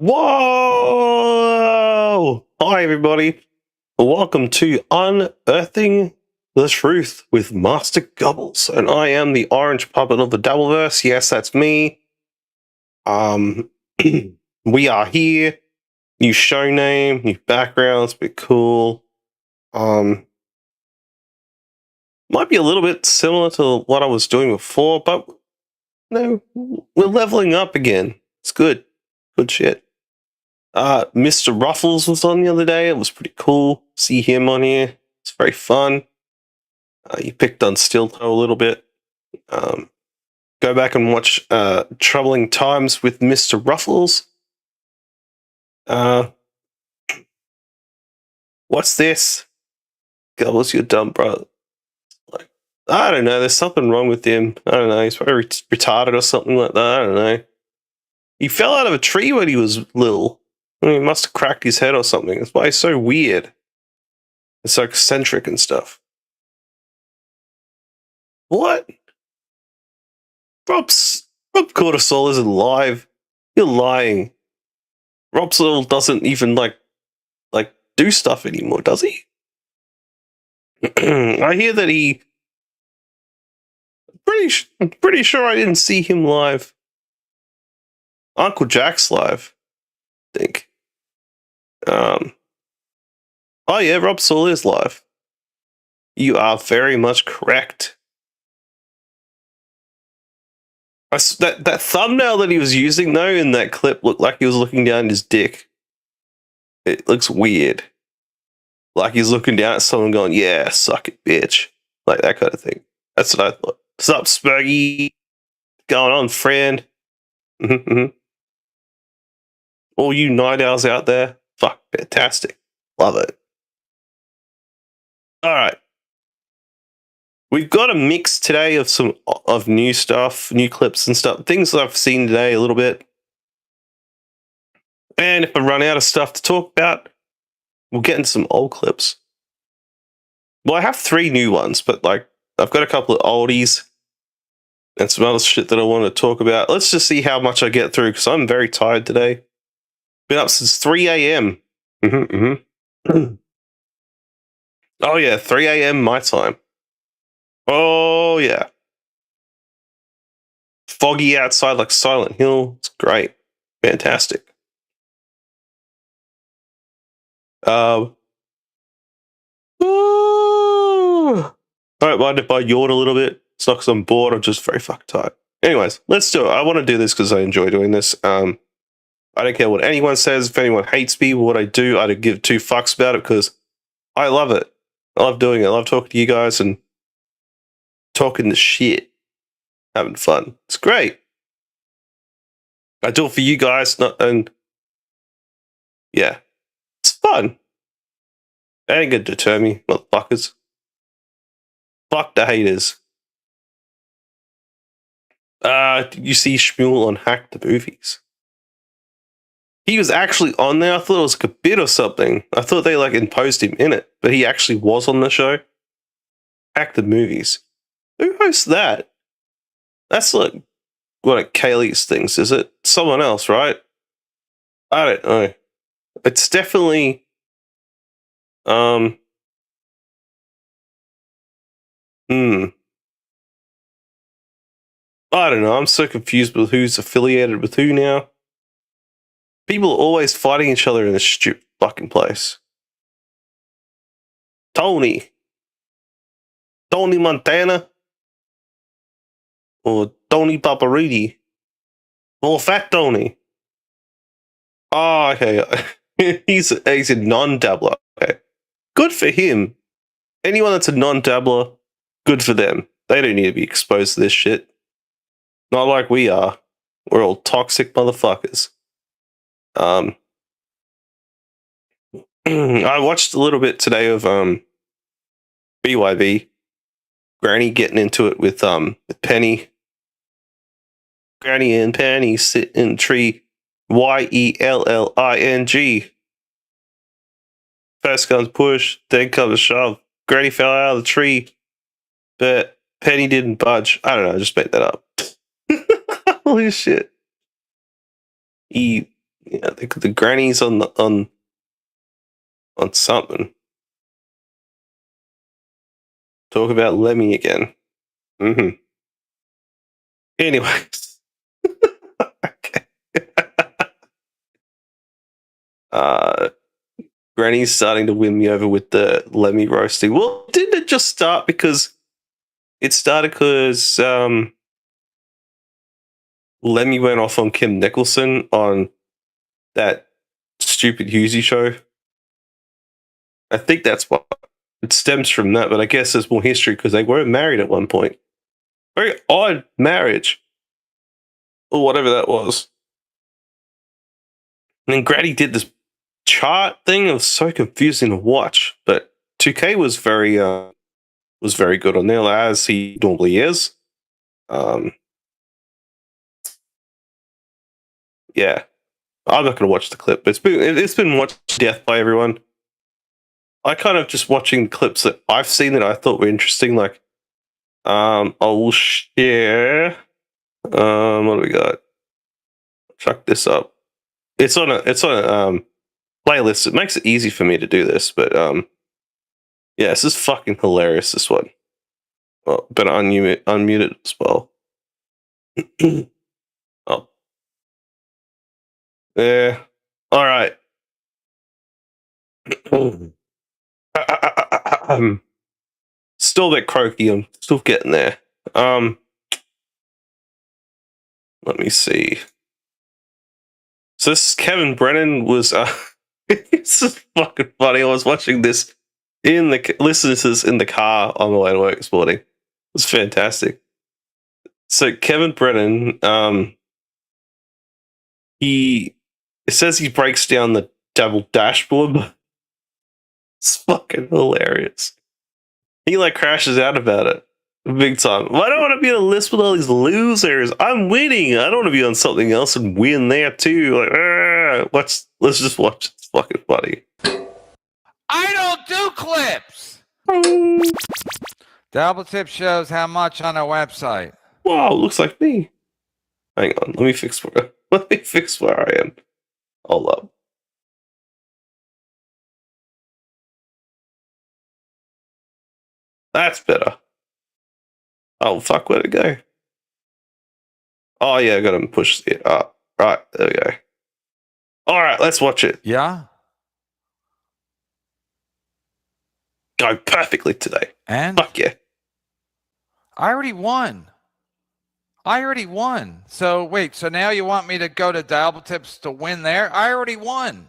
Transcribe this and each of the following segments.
Whoa! Hi, everybody. Welcome to Unearthing the Truth with Master Gobbles. And I am the orange puppet of the Dabbleverse. Yes, that's me. We are here. New show name, new backgrounds, bit cool. Might be a little bit similar to what I was doing before, but no, we're leveling up again. It's good. Good shit. Mr. Ruffles was on the other day. It was pretty cool. See him on here. It's very fun. He picked on Steel Toe a little bit. Go back and watch Troubling Times with Mr. Ruffles. What's this? Gobbles, you dumb brother. Like, I don't know. There's something wrong with him. I don't know. He's probably retarded or something like that. I don't know. He fell out of a tree when he was little. I mean, he must have cracked his head or something. That's why he's so weird. It's so eccentric and stuff. What? Rob Cortisol isn't live. You're lying. Rob Soul doesn't even like do stuff anymore, does he? I hear that he. I'm pretty sure I didn't see him live. Uncle Jack's live, I think. Oh yeah, Rob Soul is live. You are very much correct. That thumbnail that he was using though in that clip looked like he was looking down his dick. It looks weird. Like he's looking down at someone going, "Yeah, suck it, bitch." Like that kind of thing. That's what I thought. What's up, Spurgy? Going on, friend? All you night owls out there, fuck, fantastic. Love it. All right. We've got a mix today of new stuff, new clips and stuff, things that I've seen today a little bit. And if I run out of stuff to talk about, we'll get into some old clips. Well, I have 3 new ones, but I've got a couple of oldies and some other shit that I want to talk about. Let's just see how much I get through because I'm very tired today. Been up since 3 a.m. Oh yeah, 3 a.m. my time. Oh yeah. Foggy outside like Silent Hill. It's great. Fantastic. Alright, mind if I yawn a little bit? It's not because I'm bored, I'm just very fucking tired. Anyways, let's do it. I want to do this because I enjoy doing this. I don't care what anyone says. If anyone hates me, what I do, I don't give 2 fucks about it because I love it. I love doing it. I love talking to you guys and talking the shit. Having fun. It's great. I do it for you guys, and yeah. It's fun. That ain't gonna deter me, motherfuckers. Fuck the haters. Did you see Shmuel on Hack the Movies? He was actually on there. I thought it was like a bit or something. I thought they imposed him in it, but he actually was on the show. Hack the Movies. Who hosts that? That's one of Kaylee's things, is it? Someone else, right? I don't know. It's definitely I don't know. I'm so confused with who's affiliated with who now. People are always fighting each other in this stupid fucking place. Tony Montana, or Tony Papariti, or Fat Tony. Oh, okay. he's a non-dabbler. Okay, good for him. Anyone that's a non-dabbler, good for them. They don't need to be exposed to this shit. Not like we are. We're all toxic motherfuckers. I watched a little bit today of BYB. Granny getting into it with Penny. Granny and Penny sit in a tree. YELLING. First comes push, then comes shove. Granny fell out of the tree, but Penny didn't budge. I don't know, I just made that up. Holy shit. Yeah, the granny's on something. Talk about Lemmy again. Mm-hmm. Anyways. Okay. Granny's starting to win me over with the Lemmy roasting. Well, didn't it just start because Lemmy went off on Kim Nicholson on that stupid Hughesy show? I think that's what it stems from that, but I guess there's more history because they weren't married at one point. Very odd marriage. Or whatever that was. And then Granny did this chart thing. It was so confusing to watch, but 2K was very good on there, as he normally is. Yeah, I'm not going to watch the clip. It's been watched to death by everyone. I kind of just watching clips that I've seen that I thought were interesting. Like, I will share. What do we got? Chuck this up. It's on a playlist. It makes it easy for me to do this, but yeah, this is fucking hilarious. This one. Well, better unmute it as well. Oh, yeah. All right. Still a bit croaky. I'm still getting there. Let me see. So this Kevin Brennan was. It's just fucking funny. I was watching this listening to this in the car on the way to work this morning. It was fantastic. So Kevin Brennan, it says he breaks down the double dashboard. It's fucking hilarious. He like crashes out about it big time. I don't want to be on a list with all these losers. I'm winning. I don't want to be on something else and win there too. Like, let's just watch. It's fucking funny. I don't do clips. Double tip shows how much on a website. Wow, looks like me. Hang on, let me fix where I am. Hold up. That's better. Oh fuck, where'd it go? Oh yeah, I gotta push it up. Right, there we go. Alright, let's watch it. Yeah? Go perfectly today. And? Fuck yeah. I already won. So wait, so now you want me to go to Double Tips to win there? I already won.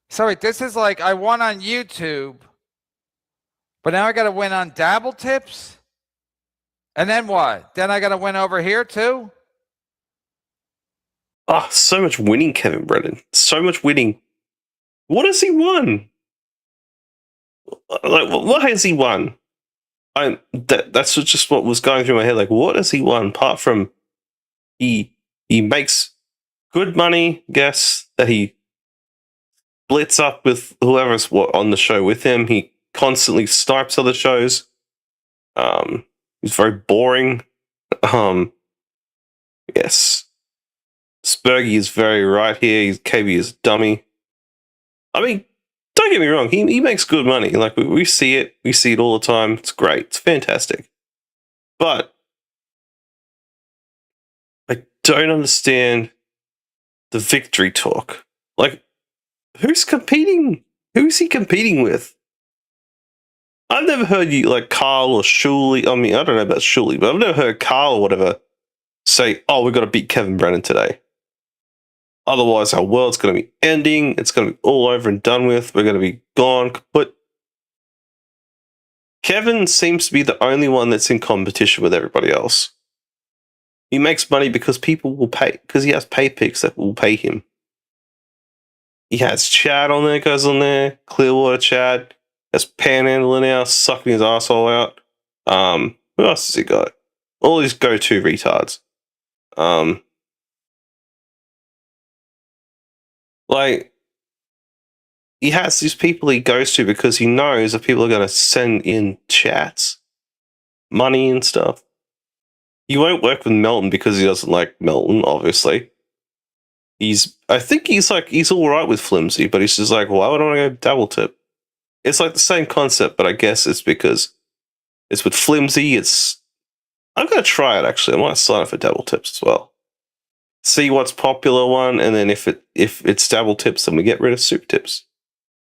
So wait, this is like I won on YouTube, but now I got to win on Dabble Tips? And then what? Then I got to win over here too? Oh, so much winning, Kevin Brennan. So much winning. What has he won? Like, what has he won? That's just what was going through my head. Like, what has he won? Apart from he makes good money, guess, that he splits up with whoever's on the show with him. He constantly snipes other shows. He's very boring. Yes. Spurgy is very right here. KB is dummy. I mean, don't get me wrong. He makes good money. Like, we see it. We see it all the time. It's great. It's fantastic. But I don't understand the victory talk. Like, who's competing? Who's he competing with? I've never heard you, like, Carl or Shuley. I mean, I don't know about Shuley, but I've never heard Carl or whatever say, oh, we've got to beat Kevin Brennan today. Otherwise, our world's going to be ending. It's going to be all over and done with. We're going to be gone. But Kevin seems to be the only one that's in competition with everybody else. He makes money because people will pay, because he has pay picks that will pay him. He has Chad on there, goes on there. Clearwater Chad. Has Panhandler now, sucking his asshole out. Who else has he got? All these go-to retards. Like, he has these people he goes to because he knows that people are going to send in chats, money and stuff. He won't work with Melton because he doesn't like Melton, obviously. I think he's all right with flimsy, but he's just like, why would I want to go double tip? It's like the same concept, but I guess it's because it's with flimsy. I'm gonna try it actually. I might sign up for double tips as well. See what's popular one, and then if it's double tips, then we get rid of super tips.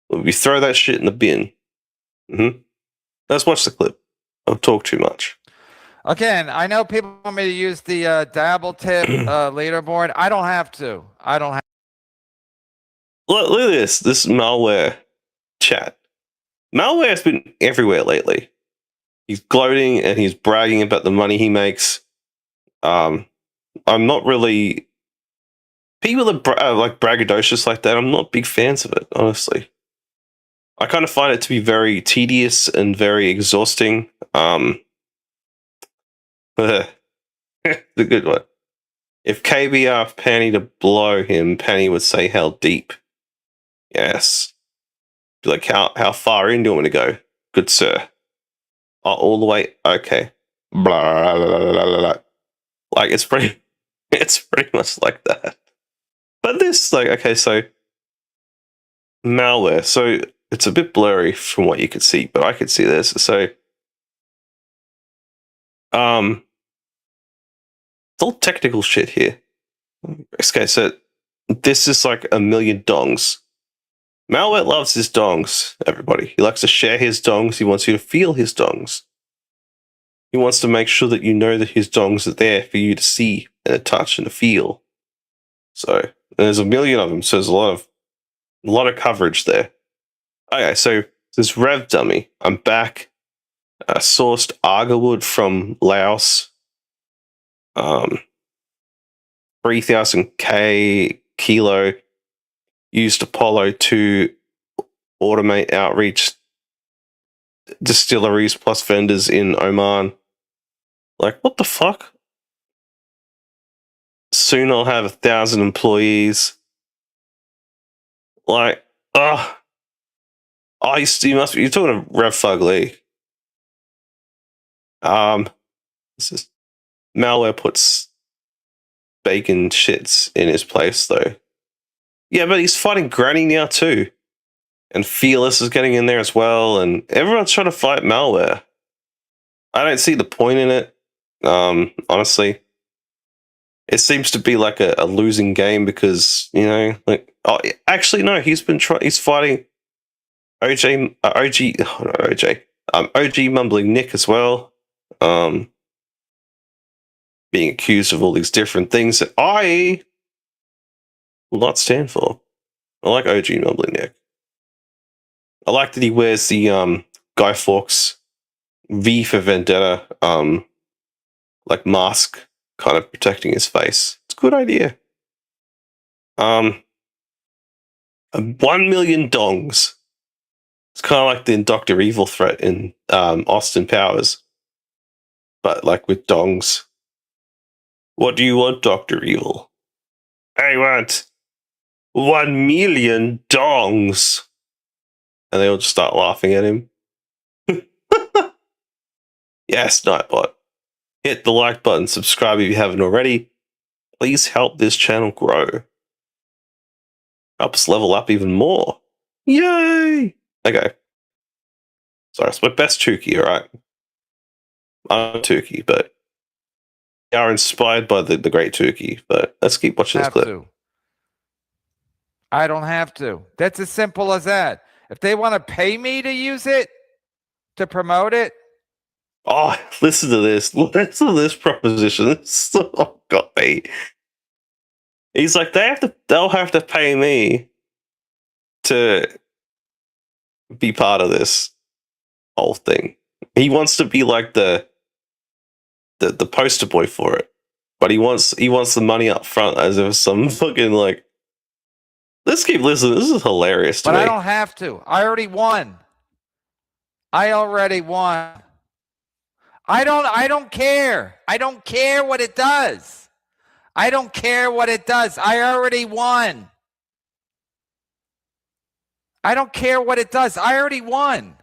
We throw that shit in the bin. Let's watch the clip. I've talked too much. Again, I know people want me to use the dabble tip leaderboard. I don't have to. Look at this. This malware chat. Malware has been everywhere lately. He's gloating and he's bragging about the money he makes. I'm not really people that like braggadocious like that. I'm not big fans of it, honestly. I kind of find it to be very tedious and very exhausting. The good one. If KB asked Penny to blow him, Penny would say, "How deep?" Yes. Be like, how far in do you want me to go, good sir? Oh, all the way. Okay. Blah, blah, blah, blah, blah. Like it's pretty much like that. But this, like, okay, so malware. So it's a bit blurry from what you could see, but I could see this. So, it's all technical shit here. Okay, so this is like a million dongs. Malware loves his dongs, everybody. He likes to share his dongs. He wants you to feel his dongs. He wants to make sure that you know that his dongs are there for you to see and to touch and to feel. So there's a million of them, so there's a lot of coverage there. Okay, so this Rev Dummy. I'm back. Sourced agarwood from Laos. 3,000 kilo. Used Apollo to automate outreach distilleries plus vendors in Oman. Like, what the fuck? Soon I'll have 1,000 employees. Like, you must be, you're talking to Rev Fugly. This is malware puts bacon shits in his place though. Yeah, but he's fighting Granny now too. And Fearless is getting in there as well, and everyone's trying to fight malware. I don't see the point in it. Honestly. It seems to be like a losing game because, you know, like, actually no, he's fighting OG Mumbling Nick as well. Being accused of all these different things that I will not stand for. I like OG Mumbling Nick. I like that he wears the Guy Fawkes V for Vendetta like mask, kind of protecting his face. It's a good idea. 1 million dongs. It's kind of like the Dr. Evil threat in Austin Powers, but like with dongs. What do you want, Dr. Evil? I want 1 million dongs. And they all just start laughing at him. Yes, Nightbot. Hit the like button, subscribe if you haven't already. Please help this channel grow. Help us level up even more. Yay! Okay. Sorry, it's my best Tukey, alright? I'm Tukey, but we are inspired by the great Tukey. But let's keep watching this clip. I don't have to. That's as simple as that. If they want to pay me to use it, to promote it. Oh, listen to this. Listen to this proposition. Oh, God, mate. He's like, they'll have to pay me to be part of this whole thing. He wants to be like the poster boy for it. But he wants the money up front as if some fucking like. Let's keep listening. This is hilarious to me. But I don't have to. I already won. I don't care. I don't care what it does. I don't care what it does. I already won. I don't care what it does. I already won.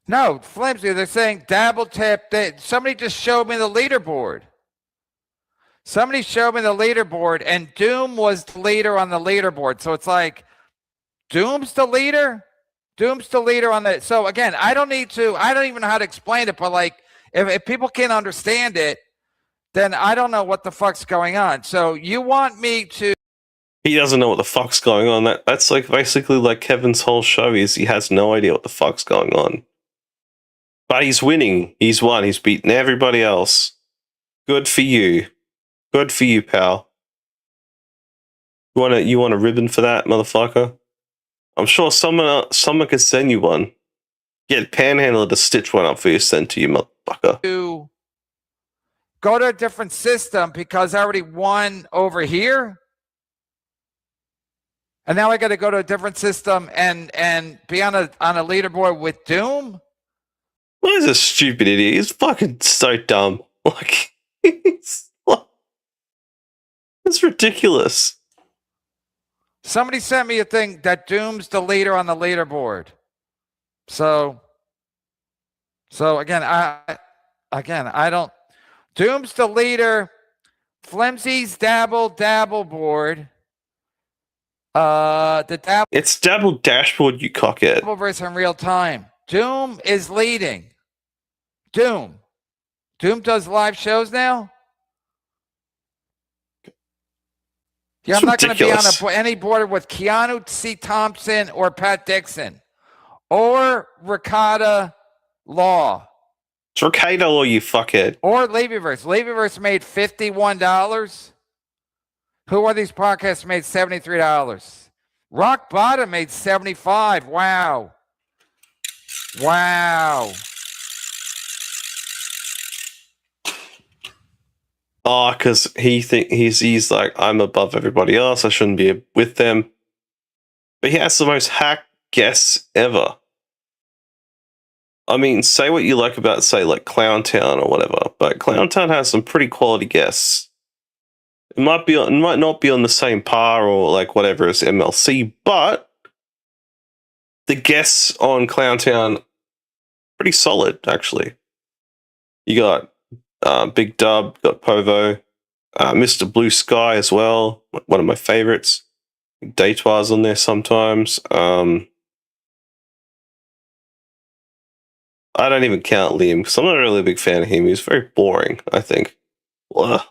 No, Flimsy, they're saying double tip. Somebody just showed me the leaderboard. Somebody showed me the leaderboard, and Doom was the leader on the leaderboard. So it's like, Doom's the leader? Doom's the leader on the. So again, I don't even know how to explain it, but like, if people can't understand it, then I don't know what the fuck's going on. So you want me to. He doesn't know what the fuck's going on. That's like basically like Kevin's whole show is he has no idea what the fuck's going on. But he's winning. He's won. He's beaten everybody else. Good for you. Good for you, pal. You want a ribbon for that, motherfucker? I'm sure someone could send you one. Get Panhandler to stitch one up for you, send to you, motherfucker. To go to a different system because I already won over here. And now I got to go to a different system and be on a leaderboard with Doom. What is a stupid idiot? He's fucking so dumb. Like, it's ridiculous. Somebody sent me a thing that Doom's the leader on the leaderboard. So again, I don't. Doom's the leader. Flimsy's Dabble board. It's Dabble dashboard, you cockhead. Dabbleverse in real time. Doom is leading. Doom does live shows now. Yeah, I'm not going to be on any board with Keanu C. Thompson or Pat Dixon or Ricotta Law. It's Ricotta Law, you fuckhead. Or Levyverse. Levyverse made $51. Who are these podcasts made $73? Rock Bottom made $75. Wow. Oh, because he's like, I'm above everybody else. I shouldn't be with them. But he has the most hacked guests ever. I mean, say what you like about, say, like Clowntown or whatever, but Clowntown has some pretty quality guests. It might not be on the same par or like whatever as MLC, but the guests on Clowntown pretty solid actually. You got Big Dub, got Povo, Mr. Blue Sky as well, one of my favorites. Daytoirs on there sometimes. I don't even count Liam because I'm not really a big fan of him. He's very boring, I think. Ugh.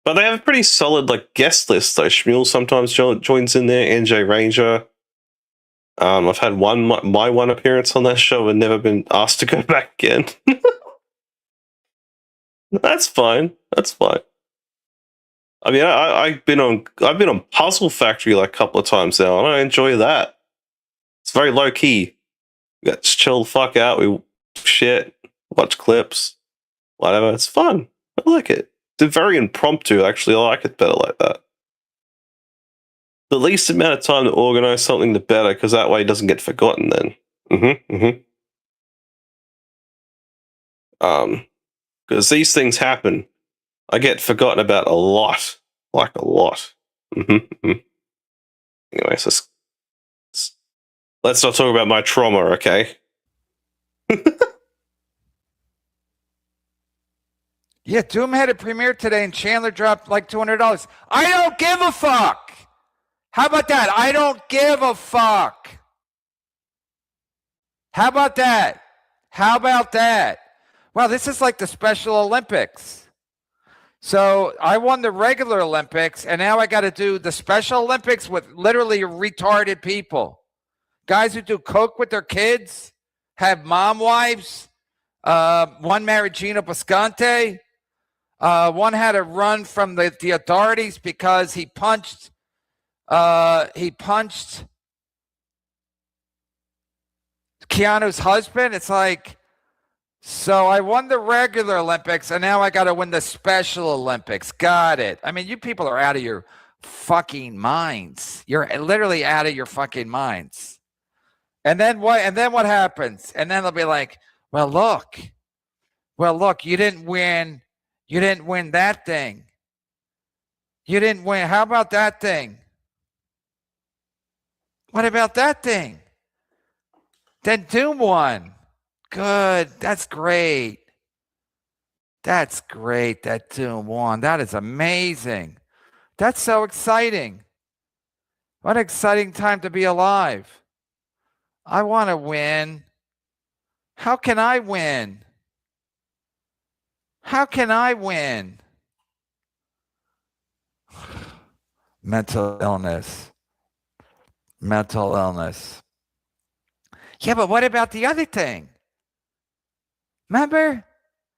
But they have a pretty solid like guest list though. Shmuel sometimes joins in there. NJ Ranger. I've had my one appearance on that show and never been asked to go back again. That's fine. I mean, I've been on Puzzle Factory like a couple of times now, and I enjoy that. It's very low key. We got to chill the fuck out. We shit, watch clips, whatever. It's fun. I like it. It's very impromptu. Actually, I like it better like that. The least amount of time to organize something, the better, because that way it doesn't get forgotten. Then, because these things happen. I get forgotten about a lot, like a lot. Anyways, let's not talk about my trauma, okay? Yeah, Doom had a premiere today and Chandler dropped like $200. I don't give a fuck. How about that? I don't give a fuck. How about that? Wow, this is like the Special Olympics. So I won the regular Olympics, and now I got to do the Special Olympics with literally retarded people. Guys who do coke with their kids, have mom wives. One married Gina Bisconte. One had to run from the authorities because he punched Keanu's husband. It's like, so I won the regular Olympics, and now I got to win the Special Olympics. Got it. I mean, you people are out of your fucking minds. You're literally out of your fucking minds. And then what? And then what happens? And then they'll be like, well, look, you didn't win. You didn't win that thing. You didn't win. How about that thing? What about that thing? Then Doom won. Good. That's great. That's great that Doom won. That is amazing. That's so exciting. What an exciting time to be alive. I want to win. How can I win? How can I win? Mental illness. Mental illness. Yeah, but what about the other thing? Remember?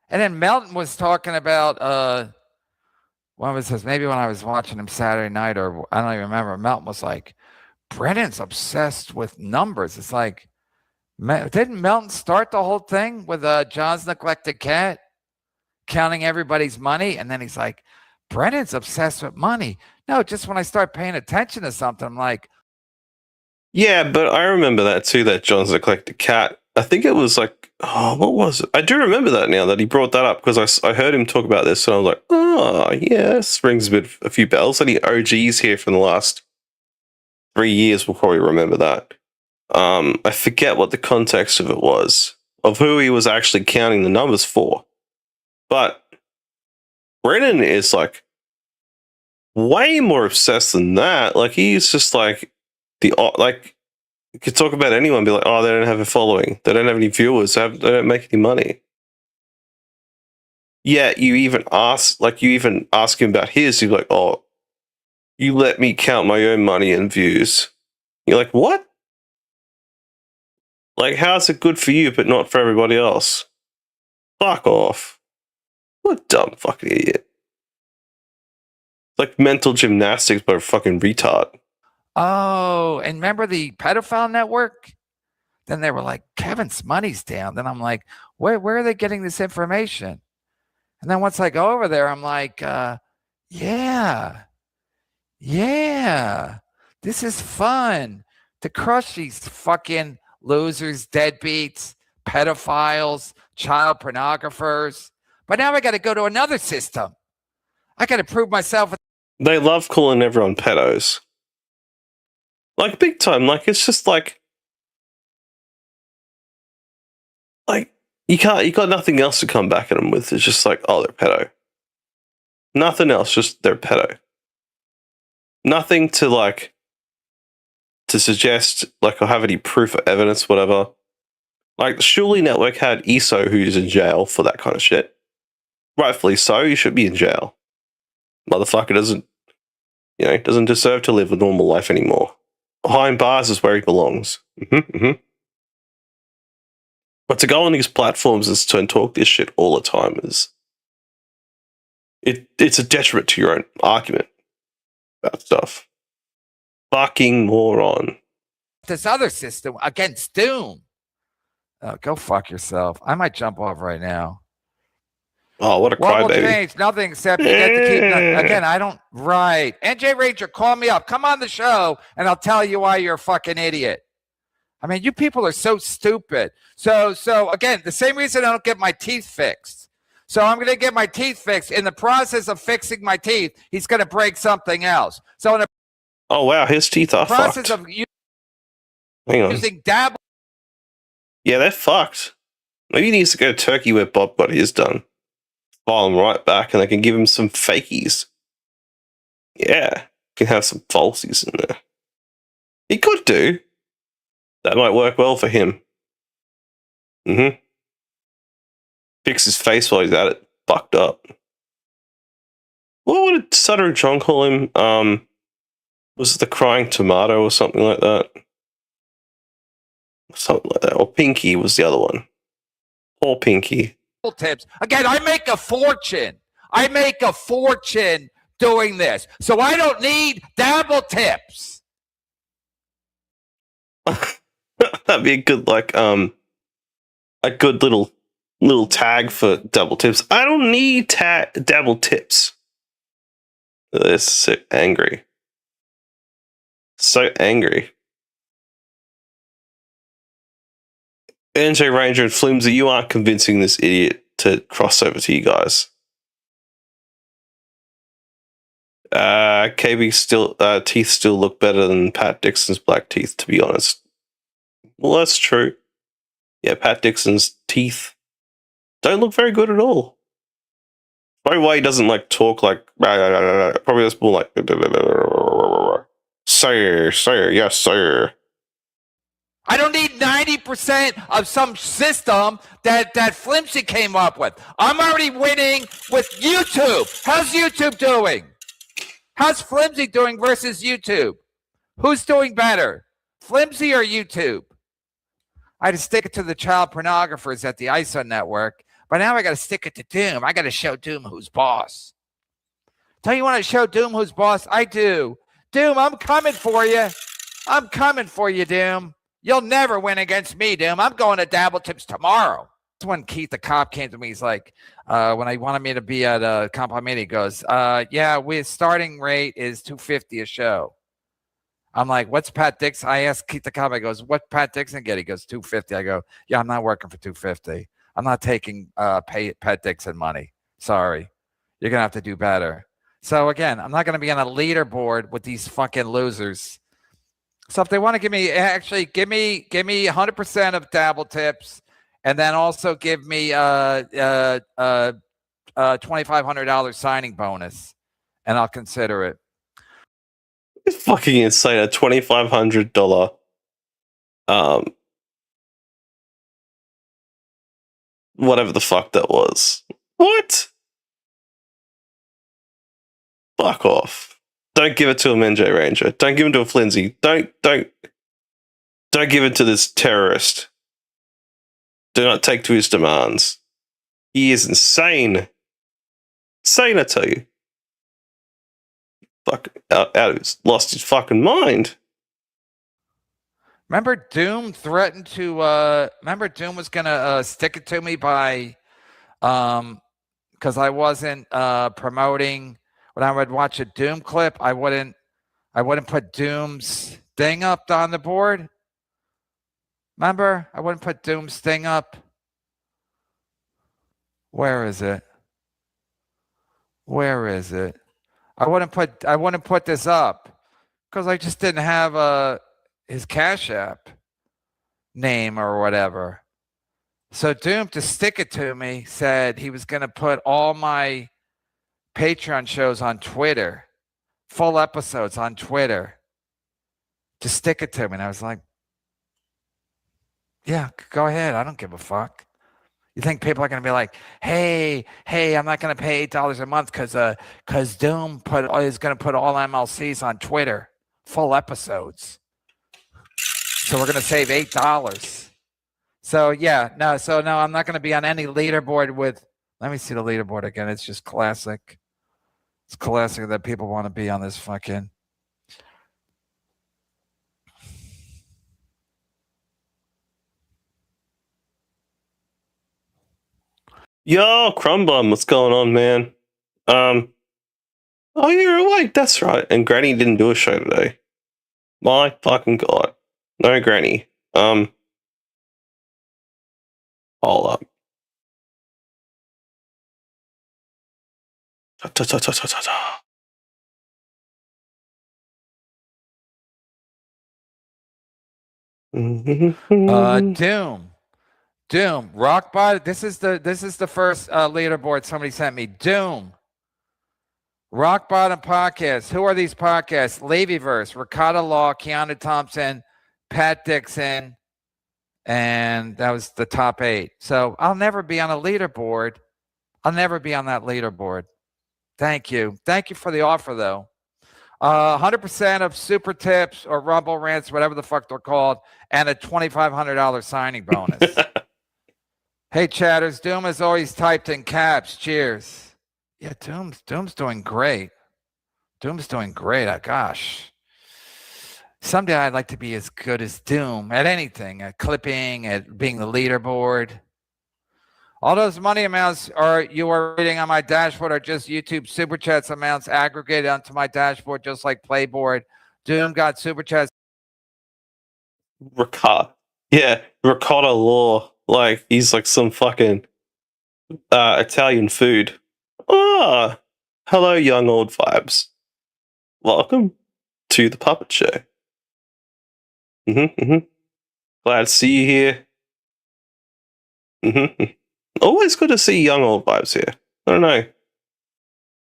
And then Melton was talking about what was this? Maybe when I was watching him Saturday night, or I don't even remember. Melton was like, Brennan's obsessed with numbers. It's like, didn't Melton start the whole thing with John's neglected cat, counting everybody's money? And then he's like, Brennan's obsessed with money. No, just when I start paying attention to something, I'm like, Yeah, but I remember that too, that John's Eclectic Cat. I think it was like, oh, what was it? I do remember that now that he brought that up, because I heard him talk about this and I was like, oh, yeah, this rings a few bells. Any OGs here from the last 3 years will probably remember that. I forget what the context of it was, of who he was actually counting the numbers for. But Brennan is like way more obsessed than that. Like, he's just like you could talk about anyone, be like, oh, they don't have a following, they don't have any viewers, they don't make any money. Yeah, you even ask him about his. You're like, oh, you let me count my own money and views. You're like, what? Like, how's it good for you but not for everybody else? Fuck off. What a dumb fucking idiot. It's like mental gymnastics by a fucking retard. oh, and remember the pedophile network? Then they were like, Kevin's money's down. Then I'm like, where are they getting this information? And then once I go over there, I'm like, yeah, this is fun to crush these fucking losers, deadbeats, pedophiles, child pornographers. But now I got to go to another system. I got to prove myself. They love calling everyone pedos. Like, big time. Like, it's just like you got nothing else to come back at them with. It's just like, oh, they're pedo. Nothing else, just they're pedo. Nothing to suggest, like, or have any proof or evidence, whatever. Like, the Shuli Network had ESO, who's in jail for that kind of shit. Rightfully so, he should be in jail. Motherfucker doesn't deserve to live a normal life anymore. Behind bars is where he belongs. But to go on these platforms and talk this shit all the time it's a detriment to your own argument about stuff. Fucking moron. This other system against Doom. Oh, go fuck yourself. I might jump off right now. Oh, what a What will crybaby. change? Nothing except you get to keep. Again, I don't. Right. NJ Ranger, call me up. Come on the show, and I'll tell you why you're a fucking idiot. I mean, you people are so stupid. So again, the same reason I don't get my teeth fixed. So I'm going to get my teeth fixed. In the process of fixing my teeth, he's going to break something else. So in the Oh, wow, his teeth are process fucked. of Hang on. using Dabble. Yeah, they're fucked. Maybe he needs to go to Turkey where Bob got his done. File him right back and they can give him some fakies. Yeah, can have some falsies in there. He could do. That might work well for him. Fix his face while he's at it. Fucked up. What would Sutter and John call him? Was it the Crying Tomato or something like that? Something like that. Or Pinky was the other one. Poor Pinky. Tips. Again, I make a fortune. Doing this. So I don't need Dabble tips. That'd be a good little tag for Double Tips. I don't need Dabble Tips. They're so angry. So angry. NJ Ranger and Flimsy, you aren't convincing this idiot to cross over to you guys. KB teeth still look better than Pat Dixon's black teeth, to be honest. Well, that's true. Yeah, Pat Dixon's teeth don't look very good at all. Probably why he doesn't like talk like. Probably that's more like. Sir, yes, sir. I don't need 90% of some system that Flimsy came up with. I'm already winning with YouTube. How's YouTube doing? How's Flimsy doing versus YouTube? Who's doing better, Flimsy or YouTube? I had to stick it to the child pornographers at the ISO network, but now I got to stick it to Doom. I got to show Doom who's boss. Tell you want to show Doom who's boss? I do. Doom, I'm coming for you. I'm coming for you, Doom. You'll never win against me, Doom. I'm going to Dabble Tips tomorrow. That's when Keith the cop came to me. He's like, when I wanted me to be at a compliment, he goes, yeah, we starting rate is $250 a show. I'm like, what's Pat Dixon? I asked Keith the cop, I goes, what Pat Dixon get? He goes, $250. I go, yeah, I'm not working for $250. I'm not taking Pat Dixon money. Sorry. You're going to have to do better. So again, I'm not going to be on a leaderboard with these fucking losers. So if they want to give me, actually give me 100% of Dabble Tips, and then also give me $2,500 signing bonus, and I'll consider it. It's fucking insane. A $2,500 whatever the fuck that was. What? Fuck off. Don't give it to a MJ Ranger. Don't give it to a Flimsy. Don't give it to this terrorist. Do not take to his demands. He is insane. Insane, I tell you. Fuck out of his, lost his fucking mind. Remember Doom threatened to remember Doom was gonna stick it to me by because I wasn't promoting. When I would watch a Doom clip, I wouldn't put Doom's thing up on the board. Remember? I wouldn't put Doom's thing up. Where is it? Where is it? I wouldn't put this up because I just didn't have his Cash App name or whatever. So Doom, to stick it to me, said he was going to put all my Patreon shows on Twitter, full episodes on Twitter, to stick it to me. And I was like, yeah, go ahead. I don't give a fuck. You think people are going to be like, hey, I'm not going to pay $8 a month because Doom is going to put all MLCs on Twitter, full episodes. So we're going to save $8. So no, I'm not going to be on any leaderboard with, let me see the leaderboard again. It's just classic. It's classic that people want to be on this fucking. Yo, Crumbum, what's going on, man? Oh, you're awake. That's right. And Granny didn't do a show today. My fucking god. No, Granny. Hold up. Doom, Rock Bottom. This is the first leaderboard somebody sent me. Doom, Rock Bottom podcast. Who are these podcasts? Levyverse, Ricotta Law, Keanu Thompson, Pat Dixon, and that was the top 8. So I'll never be on a leaderboard. I'll never be on that leaderboard. Thank you for the offer, though. 100% of super tips or rumble rants, whatever the fuck they're called, and a $2,500 signing bonus. Hey, chatters, Doom has always typed in caps. Cheers. Yeah, Doom's doing great. Doom's doing great. Gosh. Someday I'd like to be as good as Doom at anything, at clipping, at being the leaderboard. All those money amounts you are reading on my dashboard are just YouTube Super Chats amounts aggregated onto my dashboard, just like Playboard. Doom got Super Chats. Ricotta. Yeah, Ricotta Law. Like, he's like some fucking Italian food. Ah, hello, young old vibes. Welcome to the Puppet Show. Glad to see you here. Always good to see young old vibes here. I don't know.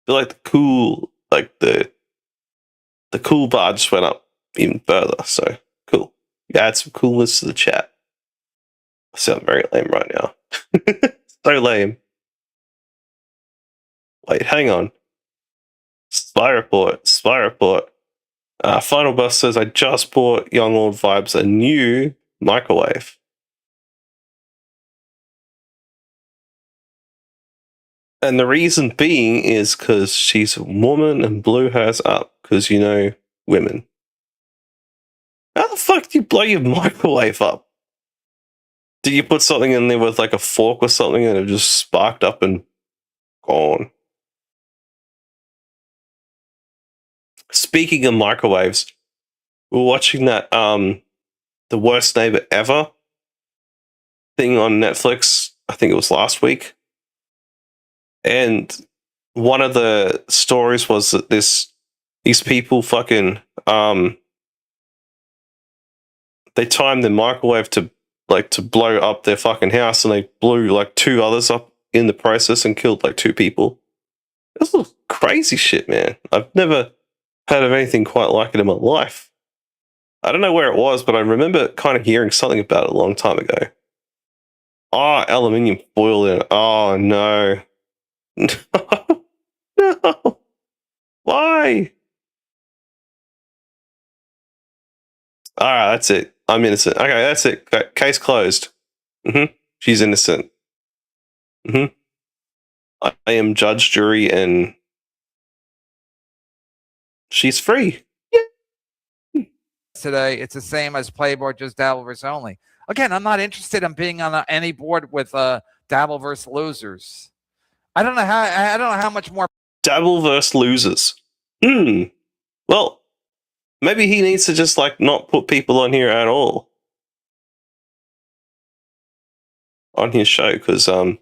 feel like the cool bar just went up even further. So cool. You add some coolness to the chat. I sound very lame right now. So lame. Wait, hang on. Spy report. Final Bus says, I just bought Young Old Vibes a new microwave. And the reason being is because she's a woman and blew hers up. Because, women. How the fuck do you blow your microwave up? Did you put something in there with like a fork or something and it just sparked up and gone? Speaking of microwaves, we're watching that The Worst Neighbor Ever thing on Netflix. I think it was last week. And one of the stories was that these people fucking they timed the microwave to blow up their fucking house, and they blew like 2 others up in the process and killed like 2 people. This is crazy shit, man. I've never heard of anything quite like it in my life. I don't know where it was, but I remember kind of hearing something about it a long time ago. Oh, aluminium foil in it. Oh, no. No. Why? All right, that's it. I'm innocent. Okay, that's it. Case closed. She's innocent. I am judge, jury, and she's free. Yeah. Today, it's the same as Playboy, just Dabbleverse only. Again, I'm not interested in being on any board with Dabbleverse losers. I don't know how much more Dabbleverse losers. Well, maybe he needs to just like not put people on here at all on his show, because a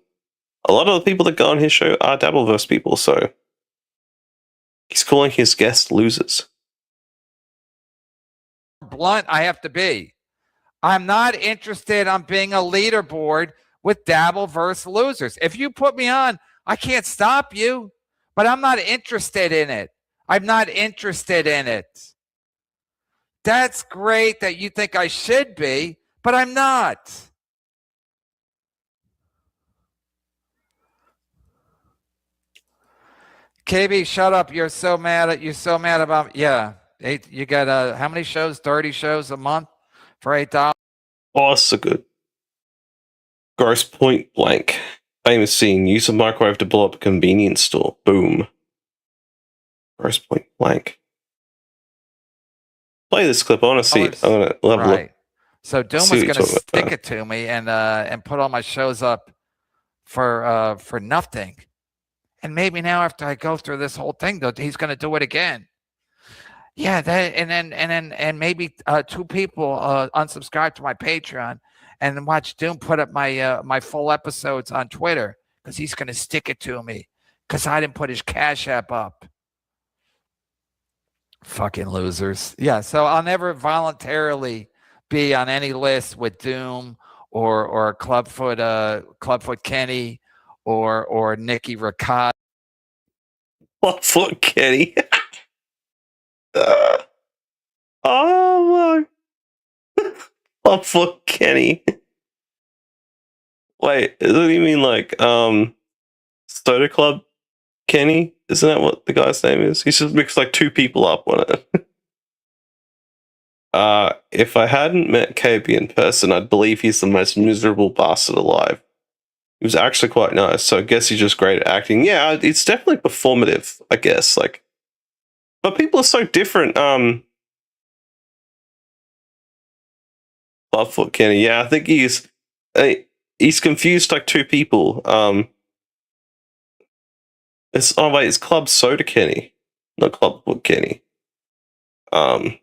lot of the people that go on his show are Dabbleverse people, so he's calling his guests losers. blunt I have to be. I'm not interested on being a leaderboard with Dabbleverse losers. If you put me on, I can't stop you, but I'm not interested in it. I'm not interested in it. That's great that you think I should be, but I'm not. KB, shut up. You're so mad about, yeah. You got how many shows? 30 shows a month for $8. Oh, so good. Gross Point Blank. Famous scene. Use a microwave to blow up a convenience store. Boom. Gross Point Blank. Play this clip. I want to see it. I'm going to level right. So Doom was going to stick about it to me and put all my shows up for nothing. And maybe now after I go through this whole thing, though, he's going to do it again. Yeah, that and maybe 2 people unsubscribe to my Patreon and watch Doom put up my my full episodes on Twitter, because he's going to stick it to me because I didn't put his Cash App up. Fucking losers. Yeah, so I'll never voluntarily be on any list with Doom or Clubfoot Kenny or Nikki Riccati. Clubfoot Kenny. Oh my. Clubfoot Kenny. Wait, doesn't he mean like Soda Club Kenny? Isn't that what the guy's name is? He's just mixed like 2 people up on it. If I hadn't met KB in person, I'd believe he's the most miserable bastard alive. He was actually quite nice, so I guess he's just great at acting. Yeah, it's definitely performative, I guess. Like, but people are so different. Clubfoot Kenny. Yeah, I think he's confused like 2 people. It's Club Soda Kenny, not Clubfoot Kenny. I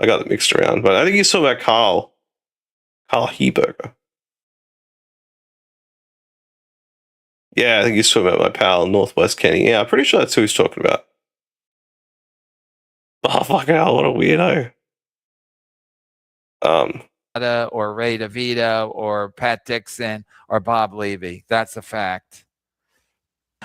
got it mixed around, but I think he's talking about Carl Heberger. Yeah, I think he's talking about my pal Northwest Kenny. Yeah, I'm pretty sure that's who he's talking about. Oh, fucking hell, what a weirdo. Or Ray DeVito or Pat Dixon or Bob Levy. That's a fact.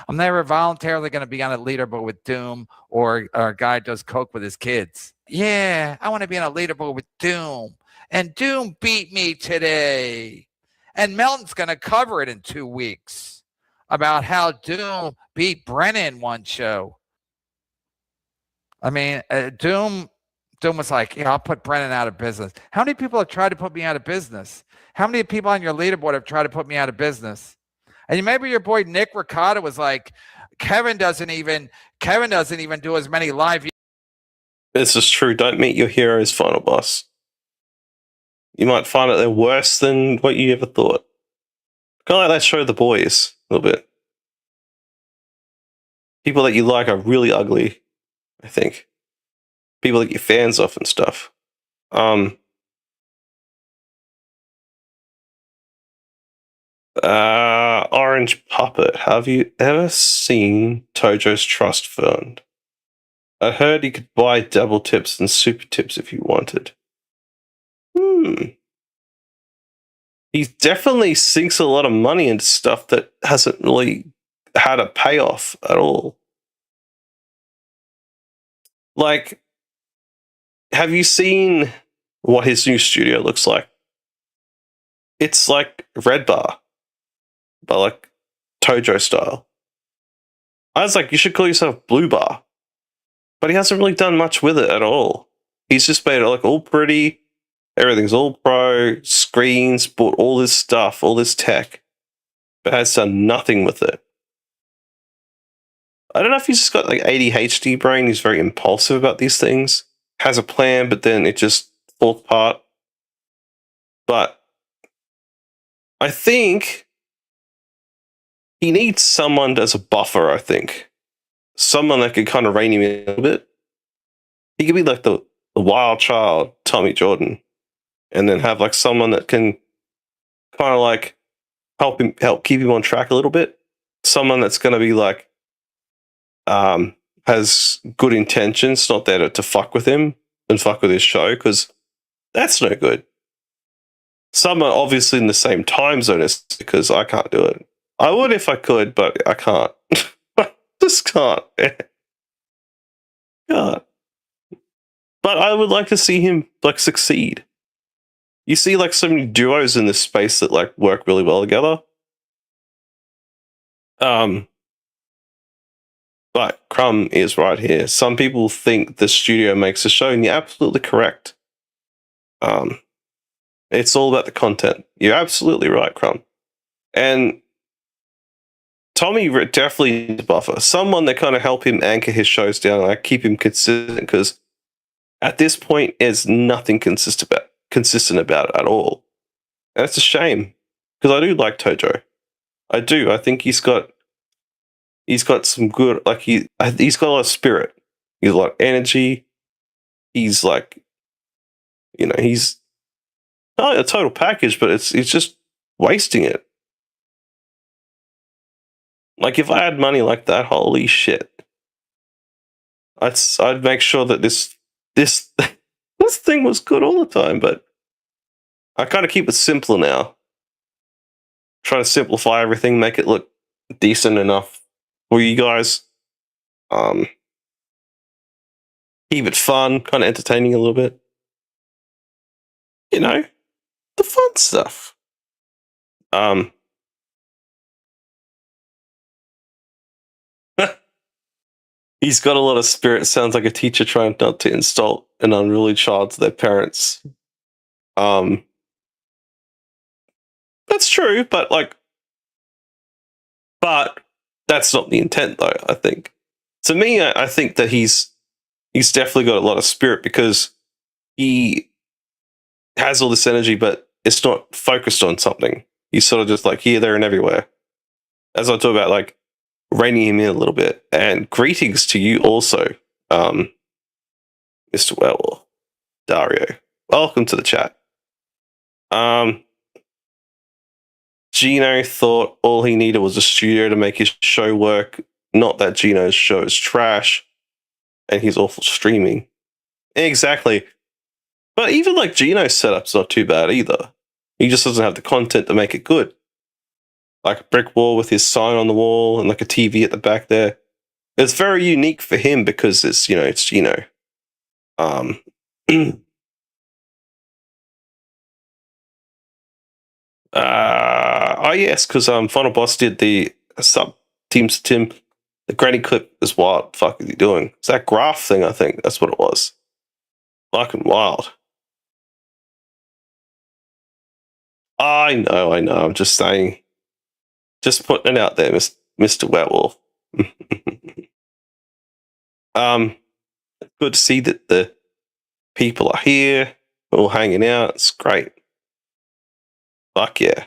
I'm never voluntarily going to be on a leaderboard with Doom or a guy does coke with his kids. Yeah, I want to be on a leaderboard with Doom. And Doom beat me today. And Melton's going to cover it in 2 weeks about how Doom beat Brennan one show. I mean, Doom was like, yeah, I'll put Brennan out of business. How many people have tried to put me out of business? How many people on your leaderboard have tried to put me out of business? And maybe your boy Nick Ricotta was like, Kevin doesn't even do as many live. This is true. Don't meet your hero's final boss. You might find that they're worse than what you ever thought. Kind of like that show, The Boys, a little bit. People that you like are really ugly, I think. People that you're fans of and stuff. Orange Puppet. Have you ever seen Tojo's Trust Fund? I heard you could buy double tips and super tips if you wanted. He definitely sinks a lot of money into stuff that hasn't really had a payoff at all. Like, have you seen what his new studio looks like? It's like Red Bar, but like Tojo style. I was like, you should call yourself Blue Bar. But he hasn't really done much with it at all. He's just made it like all pretty. Everything's all pro, screens, bought all this stuff, all this tech, but has done nothing with it. I don't know if he's just got like ADHD brain. He's very impulsive about these things. Has a plan, but then it just falls apart. But I think he needs someone as a buffer, I think. Someone that could kind of rein him in a little bit. He could be like the wild child, Tommy Jordan. And then have like someone that can kind of like help keep him on track a little bit. Someone that's going to be like, has good intentions, not there to fuck with him and fuck with his show, because that's no good. Someone obviously in the same time zone as, because I can't do it. I would if I could, but I can't. I just can't. God. But I would like to see him like succeed. You see like so many duos in this space that like work really well together. But Crumb is right here. Some people think the studio makes a show, and you're absolutely correct. It's all about the content. You're absolutely right, Crumb. And Tommy definitely needs a buffer. Someone that kind of help him anchor his shows down, like keep him consistent, because at this point, there's nothing consistent about it at all. And it's a shame, because I do like Tojo. I do. I think he's got some good, like he's got a lot of spirit. He's a lot of energy. He's like, he's not a total package, but it's just wasting it. Like if I had money like that, holy shit, I'd make sure that this this thing was good all the time. But I kind of keep it simpler now. Try to simplify everything, make it look decent enough for you guys. Keep it fun, kind of entertaining a little bit. The fun stuff. He's got a lot of spirit. Sounds like a teacher trying not to insult an unruly child to their parents. That's true, but that's not the intent, though. I think. To me, I think that he's definitely got a lot of spirit, because he has all this energy, but it's not focused on something. He's sort of just like here, there, and everywhere. As I talk about, like reining him in a little bit. And greetings to you also, Mr. Werewolf, Dario. Welcome to the chat. Gino thought all he needed was a studio to make his show work. Not that Gino's show is trash and he's awful streaming. Exactly. But even like Gino's setup's not too bad either. He just doesn't have the content to make it good. like a brick wall with his sign on the wall and like a TV at the back there. It's very unique for him because it's um oh yes, because Final Boss did the sub Teams Tim, the granny clip is wild. Fuck is he doing? It's that graph thing, I think. That's what it was. Fucking wild. I know. I'm just saying. Just putting it out there, Mr. Werewolf. Good to see that the people are here, all hanging out. It's great. Fuck yeah.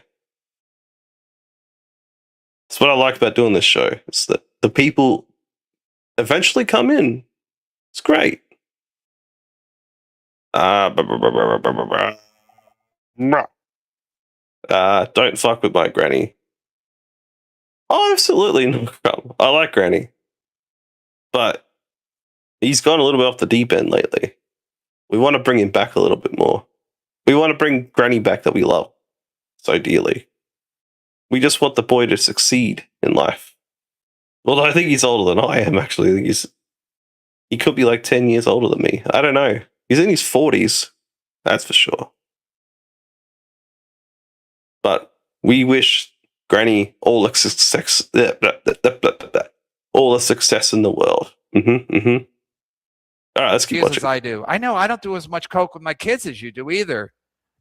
That's what I like about doing this show. It's that the people eventually come in. It's great. Don't fuck with my granny. Oh, absolutely no problem. I like Granny. But he's gone a little bit off the deep end lately. We want to bring him back a little bit more. We want to bring Granny back that we love so dearly. We just want the boy to succeed in life. Well, I think he's older than I am, actually. I think he could be like 10 years older than me. I don't know. He's in his 40s. That's for sure. But we wish Granny all the success, all the success in the world. All right, let's keep watching. As I do. I know I don't do as much coke with my kids as you do either,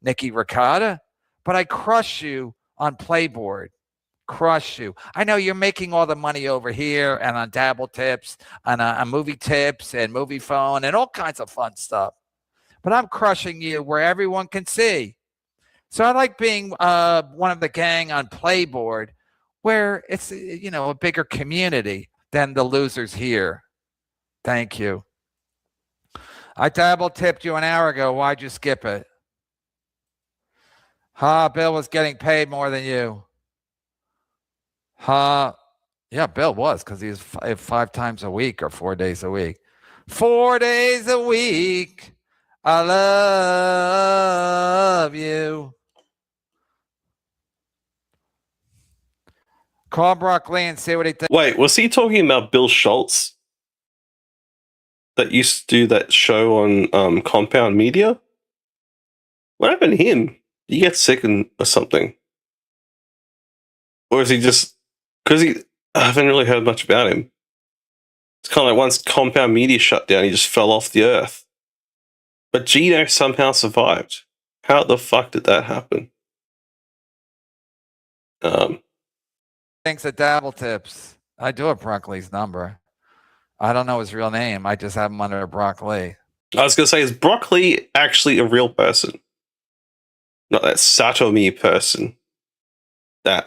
Nikki Ricotta, but I crush you on Playboard. Crush you. I know you're making all the money over here and on Dabble Tips and on Movie Tips and Movie Phone and all kinds of fun stuff. But I'm crushing you where everyone can see. So I like being one of the gang on Playboard where it's, a bigger community than the losers here. Thank you. I Dabble tipped you an hour ago. Why'd you skip it? Bill was getting paid more than you. Yeah, Bill was because he's 5 times a week or 4 days a week. 4 days a week. I love you. Call Brock Lee and see what he thinks. Wait, was he talking about Bill Schultz? That used to do that show on Compound Media? What happened to him? Did he get sick or something? Or is he just... Because I haven't really heard much about him. It's kind of like once Compound Media shut down, he just fell off the earth. But Gino somehow survived. How the fuck did that happen? Thanks at Dabble Tips. I do have Brock Lee's number. I don't know his real name. I just have him under Brock Lee. I was going to say, is Brock Lee actually a real person? Not that Satomi person. That,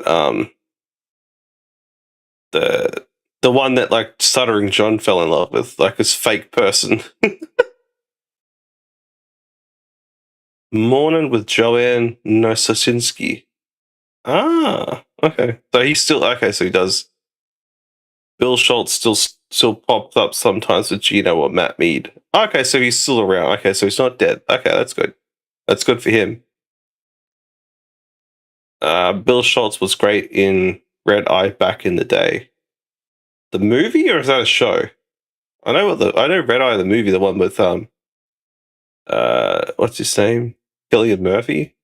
the one that, like, Stuttering John fell in love with, like, this fake person. Morning with Joanne Nososinski. Ah, okay. So he's still, okay, so he does. Bill Schultz still pops up sometimes with Gino or Matt Mead. Okay, so he's still around. Okay, so he's not dead. Okay, that's good. That's good for him. Bill Schultz was great in Red Eye back in the day. The movie, or is that a show? I know Red Eye, the movie, the one with what's his name? Cillian Murphy.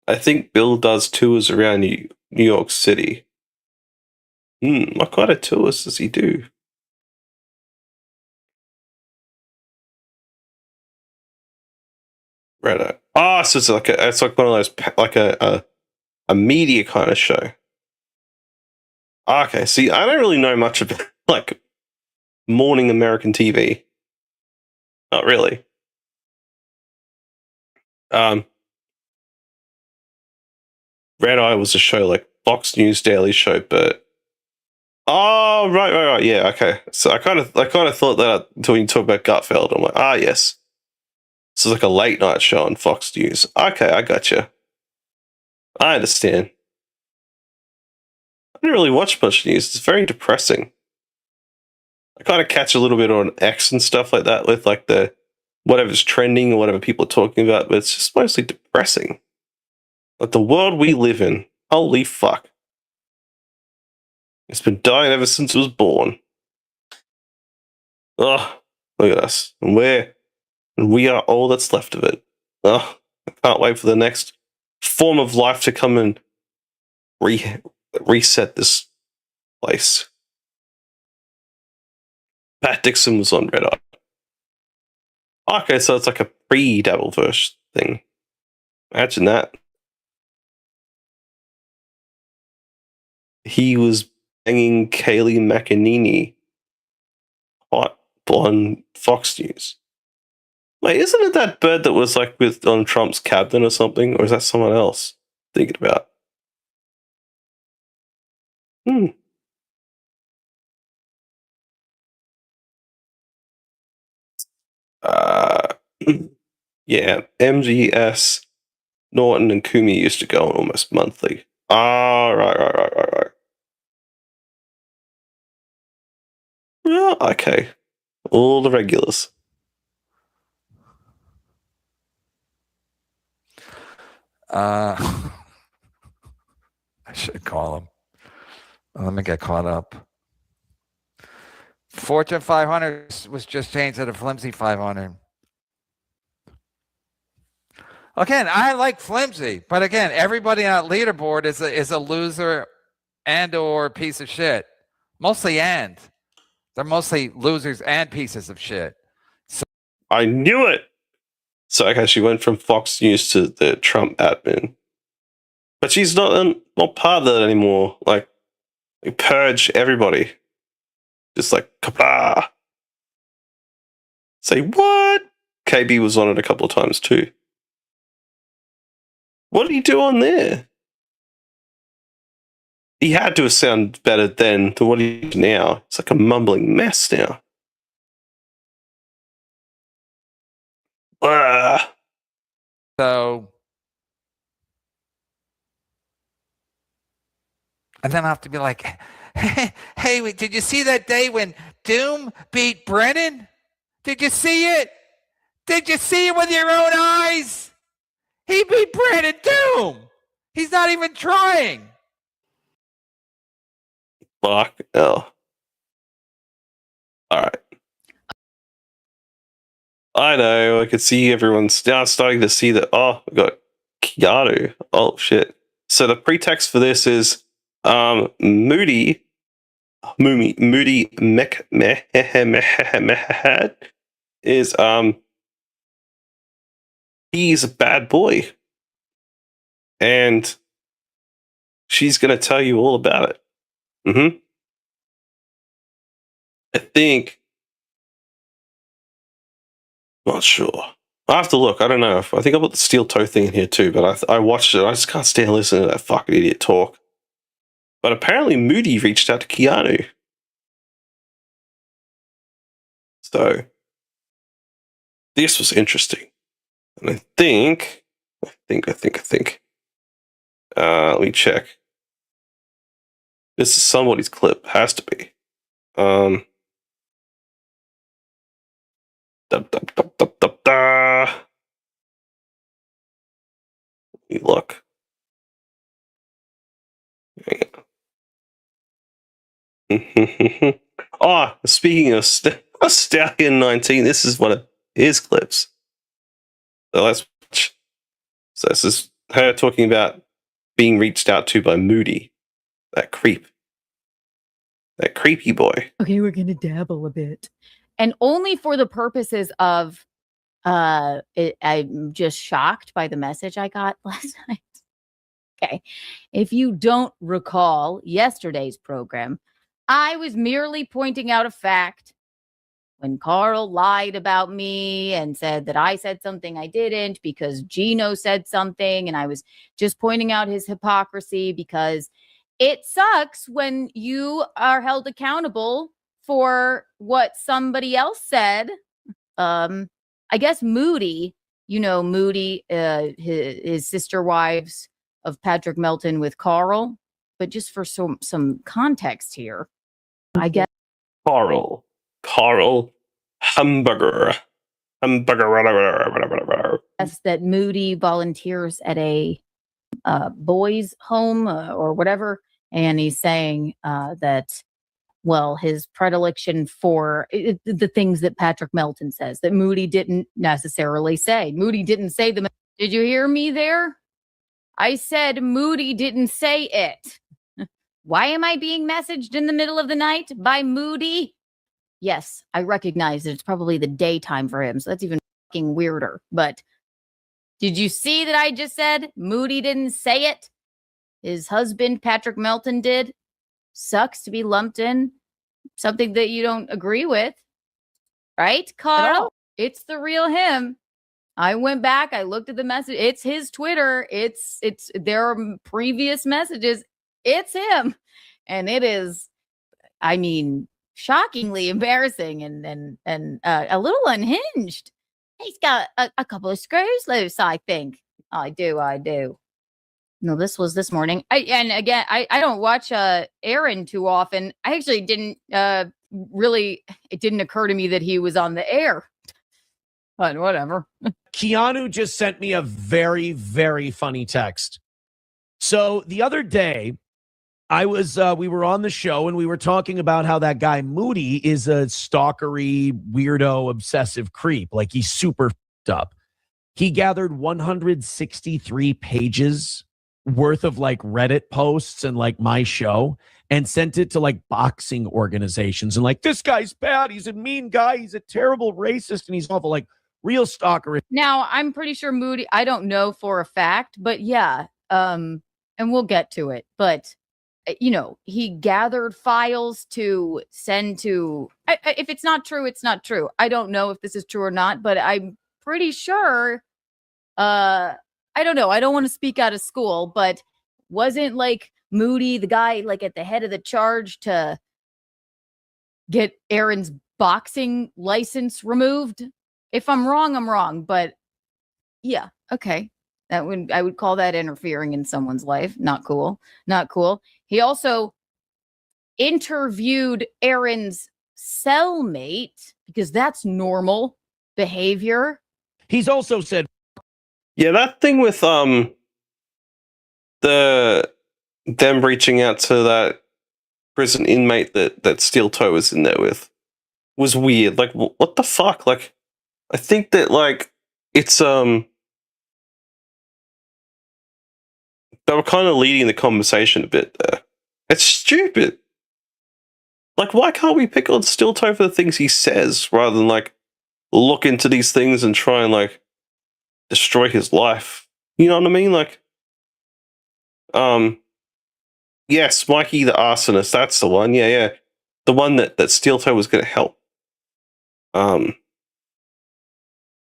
I think Bill does tours around New York City. What kind of tours does he do? Red Eye. Oh, so it's like one of those, like a media kind of show. Okay, see, I don't really know much about, like, morning American TV. Not really. Red Eye was a show like Fox News Daily Show, but right, yeah, okay. So I kind of thought that until you talk about Gutfeld, I'm like, yes. This is like a late night show on Fox News. Okay, I gotcha. I understand. I didn't really watch much news. It's very depressing. I kind of catch a little bit on X and stuff like that with like the whatever's trending or whatever people are talking about, but it's just mostly depressing. Like the world we live in. Holy fuck. It's been dying ever since it was born. Oh, look at us. And we are all that's left of it. Oh, I can't wait for the next form of life to come and reset this place. Pat Dixon was on Red Eye. Okay, so it's like a pre-Dabbleverse thing. Imagine that. He was banging Kaylee McEnany hot on Fox News. Wait, isn't it that bird that was like with on Trump's cabinet or something? Or is that someone else thinking about? Uh, yeah, MGS, Norton, and Kumi used to go on almost monthly. Ah, right. Yeah, okay. All the regulars. I should call him. Let me get caught up. Fortune 500 was just changed to the Flimsy 500. Again, I like Flimsy, but again, everybody on that leaderboard is a loser and or piece of shit. Mostly and. They're mostly losers and pieces of shit. So I knew it. So okay, she went from Fox News to the Trump admin, but she's not part of that anymore. Like, they purge everybody, just like kapah. Say what? KB was on it a couple of times too. What did he do on there? He had to sound better then than what he is now. It's like a mumbling mess now. And then I have to be like, hey, wait, did you see that day when Doom beat Brennan? Did you see it? Did you see it with your own eyes? He beat Brennan Doom. He's not even trying. Fuck. Oh. All right. I know. I could see everyone's now starting to see that. Oh, we got Keanu. Oh shit. So the pretext for this is Moody Mehad is he's a bad boy, and she's gonna tell you all about it. I think. Not sure. I have to look. I don't know. I think I put the steel toe thing in here too, but I watched it. I just can't stand listening to that fucking idiot talk. But apparently Moody reached out to Keanu. So this was interesting. And I think. Let me check. This is somebody's clip. Has to be. Look. Oh, speaking of Stallion 19, this is one of his clips. So let's watch. So this is her talking about being reached out to by Moody. That creep. That creepy boy. Okay, we're gonna dabble a bit. And only for the purposes of I'm just shocked by the message I got last night. Okay. If you don't recall yesterday's program, I was merely pointing out a fact when Carl lied about me and said that I said something I didn't because Gino said something. And I was just pointing out his hypocrisy because it sucks when you are held accountable for what somebody else said. I guess Moody, Moody, his sister wives of Patrick Melton with Carl. But just for some context here, I guess Carl Hamburger. that Moody volunteers at a boys' home or whatever, and he's saying that, well, his predilection for the things that Patrick Melton says that Moody didn't necessarily say. Moody didn't say them. Did you hear me there? I said Moody didn't say it. Why am I being messaged in the middle of the night by Moody? Yes, I recognize that it's probably the daytime for him, so that's even fucking weirder. But did you see that I just said Moody didn't say it? His husband, Patrick Melton, did. Sucks to be lumped in something that you don't agree with. Right, Carl? It's the real him. I went back, I looked at the message. It's his Twitter. It's there are previous messages. It's him. And it is, I mean, shockingly embarrassing and a little unhinged. He's got a couple of screws loose, I think. I do. No, this was this morning. I don't watch Aaron too often. I actually didn't really, it didn't occur to me that he was on the air. But whatever. Keanu just sent me a very, very funny text. So the other day, we were on the show and we were talking about how that guy Moody is a stalkery, weirdo, obsessive creep. Like he's super f***ed up. He gathered 163 pages worth of like Reddit posts and like my show and sent it to like boxing organizations and like, this guy's bad. He's a mean guy. He's a terrible racist and he's awful. Like real stalker. Now, I'm pretty sure Moody, I don't know for a fact, but yeah, and we'll get to it. But, you know, he gathered files to send to, if it's not true, it's not true. I don't know if this is true or not, but I'm pretty sure, I don't know. I don't want to speak out of school, but wasn't like Moody the guy like at the head of the charge to get Aaron's boxing license removed? If I'm wrong, I'm wrong. But yeah, okay. I would call that interfering in someone's life. Not cool. Not cool. He also interviewed Aaron's cellmate because that's normal behavior. He's also said, yeah, that thing with them reaching out to that prison inmate that Steel Toe was in there with was weird. Like, what the fuck? Like, I think that like it's they were kind of leading the conversation a bit there. It's stupid. Like, why can't we pick on Steel Toe for the things he says rather than like look into these things and try and like destroy his life? You know what I mean? Like, yes, Mikey the arsonist, that's the one. Yeah. The one that Steel Toe was going to help.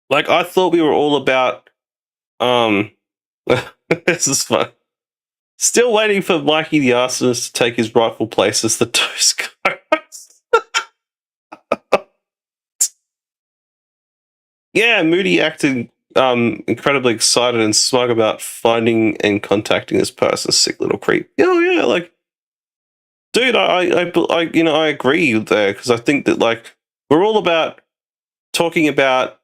Like, I thought we were all about, this is fun. Still waiting for Mikey the arsonist to take his rightful place as the Toast Ghost. Yeah, Moody acted incredibly excited and smug about finding and contacting this person, sick little creep. Oh yeah, like, dude, I agree there because I think that like we're all about talking about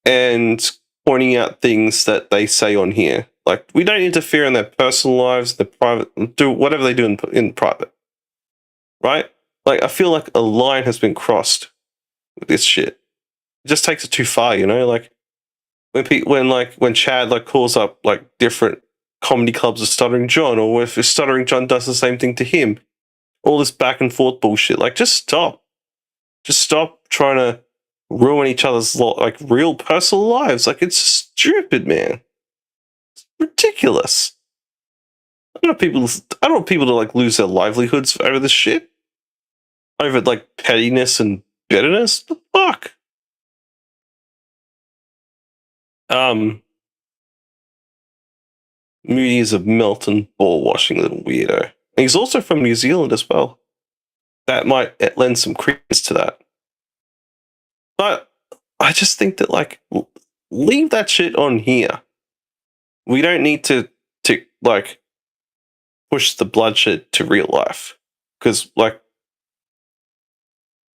and pointing out things that they say on here. Like, we don't interfere in their personal lives, their private, do whatever they do in private, right? Like, I feel like a line has been crossed with this shit. It just takes it too far, you know. Like when Chad like calls up like different comedy clubs of Stuttering John, or if Stuttering John does the same thing to him, all this back and forth bullshit. Like, just stop. Just stop trying to ruin each other's like real personal lives. Like, it's stupid, man. It's ridiculous. I don't want people to like lose their livelihoods over this shit. Over like pettiness and bitterness. The fuck. Moody is a Melton ball washing little weirdo. And he's also from New Zealand as well. That might lend some credence to that. But I just think that like leave that shit on here. We don't need to like push the bloodshed to real life. Because like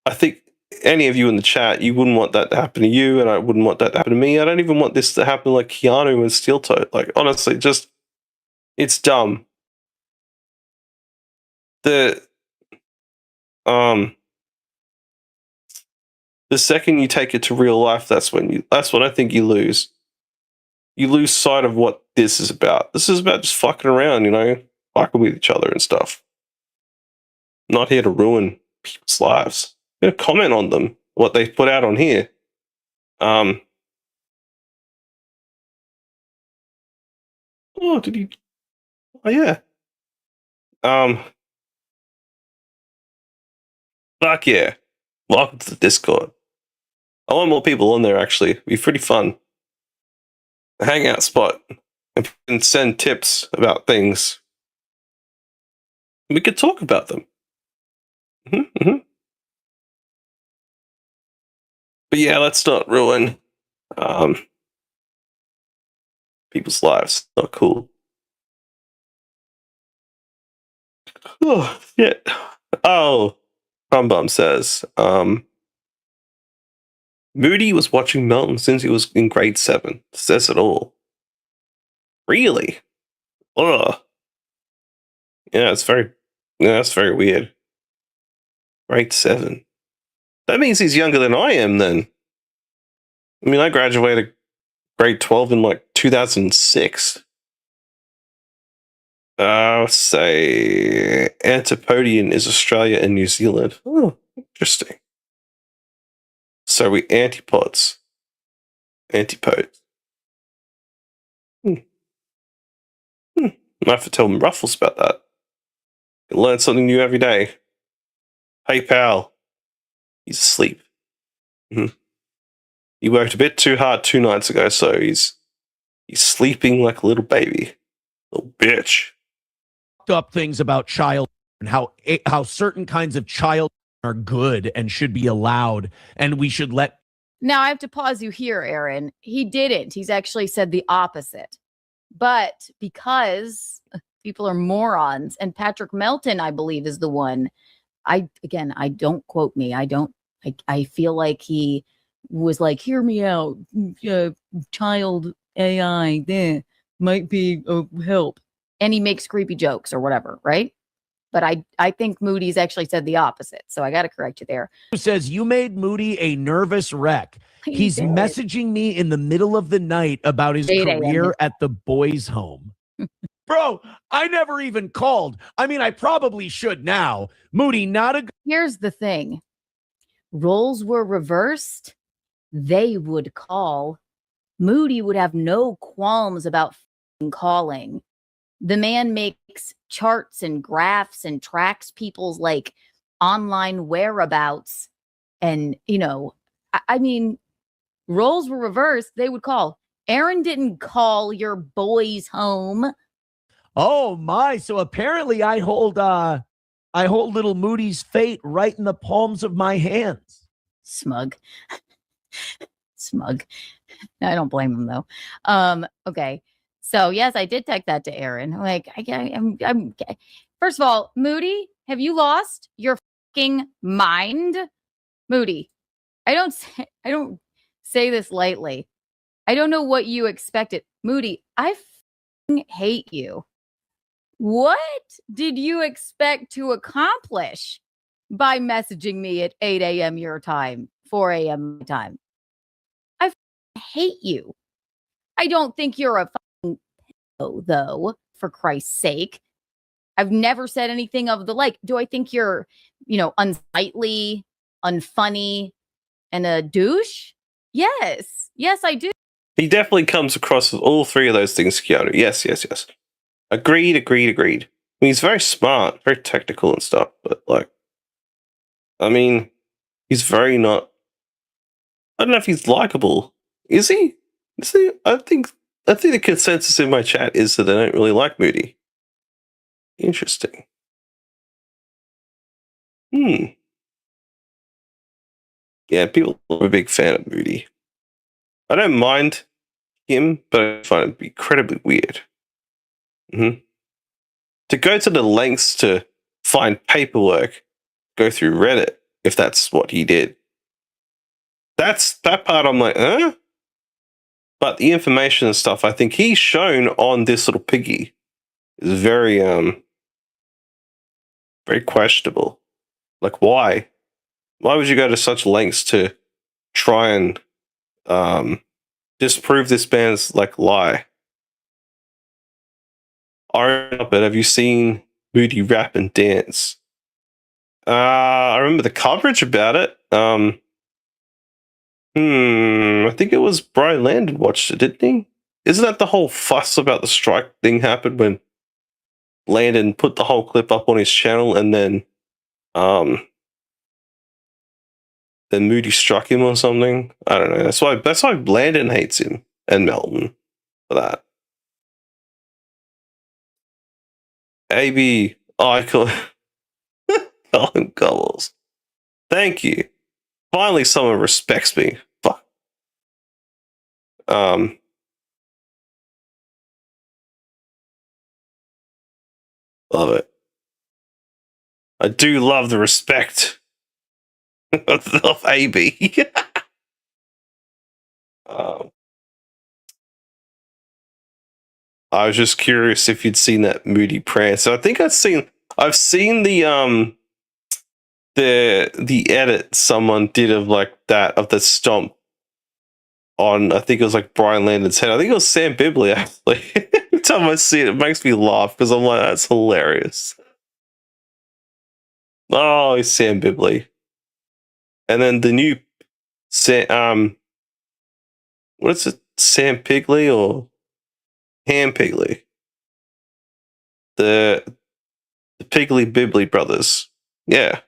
I think any of you in the chat, you wouldn't want that to happen to you, and I wouldn't want that to happen to me. I don't even want this to happen like Keanu and Steel Toe. Like, honestly, just It's dumb. The second you take it to real life, that's when I think you lose. You lose sight of what this is about. This is about just fucking around, fucking with each other and stuff. I'm not here to ruin people's lives. I'm going to comment on them, what they put out on here. Oh, did he? Oh, yeah. Fuck yeah. Welcome to the Discord. I want more people on there, actually. It'd be pretty fun. A hangout spot. And you can send tips about things. We could talk about them. But yeah, let's not ruin people's lives. Not cool. Oh, shit. Oh, Crumbum says, Moody was watching Melton since he was in grade 7. Says it all. Really? Ugh. Yeah, that's very weird. Grade 7. That means he's younger than I am then. I mean, I graduated grade 12 in like 2006. Say Antipodian is Australia and New Zealand. Oh, interesting. So we antipodes. Antipodes. I have to tell Ruffles about that. You learn something new every day. Hey, pal. He's asleep. He worked a bit too hard 2 nights ago, so he's sleeping like a little baby. Little bitch. Up things about child and how certain kinds of child are good and should be allowed, and we should let. Now I have to pause you here, Aaron. He didn't. He's actually said the opposite. But because people are morons, and Patrick Melton, I believe, is the one. I don't quote me. I feel like he was like, hear me out. Child AI might be help. And he makes creepy jokes or whatever, right? But I think Moody's actually said the opposite. So I got to correct you there. Who says you made Moody a nervous wreck? He's messaging me in the middle of the night about his career at the boys' home. Bro, I never even called. I mean, I probably should now. Moody, not a... Here's the thing. Roles were reversed. They would call. Moody would have no qualms about calling. The man makes charts and graphs and tracks people's like online whereabouts. And, I mean, roles were reversed. They would call. Aaron didn't call your boys home. Oh my. So apparently I hold little Moody's fate right in the palms of my hands. Smug. Smug. I don't blame him though. Okay. So yes, I did text that to Aaron. Like, I'm first of all, Moody, have you lost your fucking mind? Moody, I don't say this lightly. I don't know what you expected. Moody, I hate you. What did you expect to accomplish by messaging me at 8 a.m. your time, 4 a.m. my time? I hate you. I don't think you're a though, for Christ's sake. I've never said anything of the like. Do I think you're, unsightly, unfunny, and a douche? Yes. Yes, I do. He definitely comes across with all 3 of those things, Keanu. Yes. Agreed. I mean, he's very smart, very technical and stuff, but he's very not... I don't know if he's likable. Is he? I think the consensus in my chat is that they don't really like Moody. Interesting. Yeah, people are a big fan of Moody. I don't mind him, but I find it incredibly weird. To go to the lengths to find paperwork, go through Reddit, if that's what he did. That part I'm like, huh? But the information and stuff, I think he's shown on this little piggy. is very questionable. Like, why? Why would you go to such lengths to try and disprove this man's like lie? But have you seen Moody rap and dance? I remember the coverage about it. I think it was Brian Landon watched it, didn't he? Isn't that the whole fuss about the strike thing happened when Landon put the whole clip up on his channel and then Moody struck him or something? I don't know. That's why Landon hates him and Melton for that. AB, I call him Gobbles. Thank you. Finally, someone respects me. Fuck. Love it. I do love the respect of AB. I was just curious if you'd seen that Moody prance. So I think I've seen the edit someone did of like that of the stomp on, I think it was like Brian Landon's head. I think it was Sam Bibley actually. Every time I see it, it makes me laugh because I'm like, that's hilarious. Oh, it's Sam Bibley. And then the new what is it? Sam Pigley or Ham Pigley? The Piggly Bibley brothers. Yeah.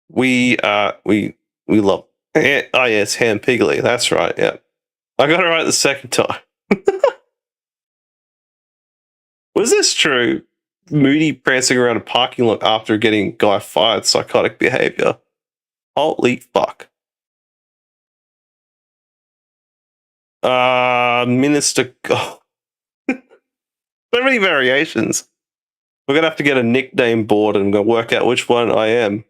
We love. Oh yes, Ham Pigley. That's right. Yeah, I got it right the second time. Was this true? Moody prancing around a parking lot after getting guy fired, psychotic behavior. Holy fuck. Minister. Oh. So many variations. We're gonna have to get a nickname board and go work out which one I am.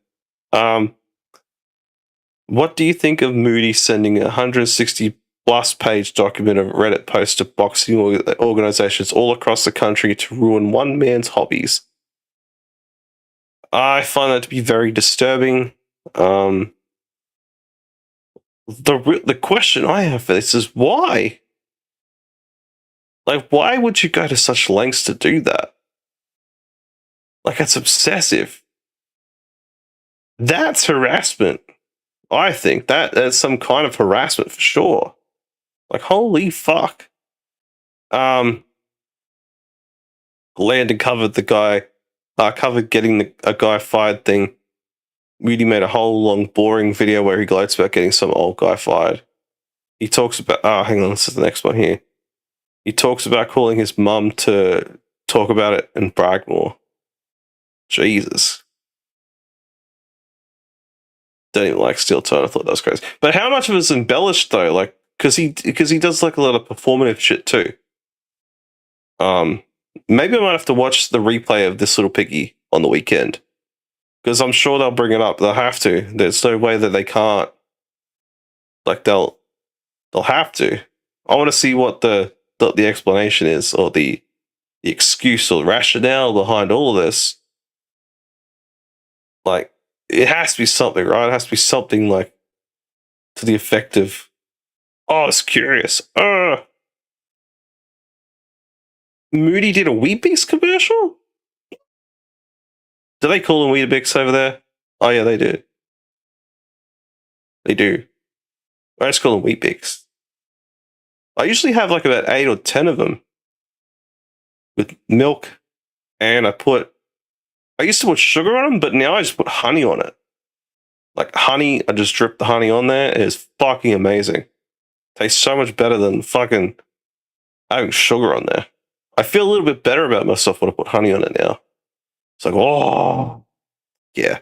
What do you think of Moody sending a 160 plus page document of Reddit posts to boxing organizations all across the country to ruin one man's hobbies? I find that to be very disturbing. The question I have for this is why? Like, why would you go to such lengths to do that? Like, it's obsessive. That's harassment. I think that's some kind of harassment for sure. Like, holy fuck. Landon covered the guy, covered getting a guy fired thing. Moody made a whole long, boring video where he gloats about getting some old guy fired. He talks about, hang on, this is the next one here. He talks about calling his mum to talk about it and brag more. Jesus. Don't even like Steel Tone. I thought that was crazy. But how much of it is embellished though? Like, because he does like a lot of performative shit too. Maybe I might have to watch the replay of this little piggy on the weekend, because I'm sure they'll bring it up. They'll have to. There's no way that they can't. Like they'll have to. I want to see what the explanation is, or the excuse or rationale behind all of this. Like, it has to be something, right? It has to be something like to the effect of, oh, it's curious. Moody did a Weet-Bix commercial? Do they call them Weetabix over there? Oh yeah, they do. They do. I just call them Weet-Bix. I usually have like about 8 or 10 of them with milk, and I used to put sugar on them, but now I just put honey on it. Like honey, I just drip the honey on there. It is fucking amazing. Tastes so much better than fucking having sugar on there. I feel a little bit better about myself when I put honey on it now. It's like, oh, yeah.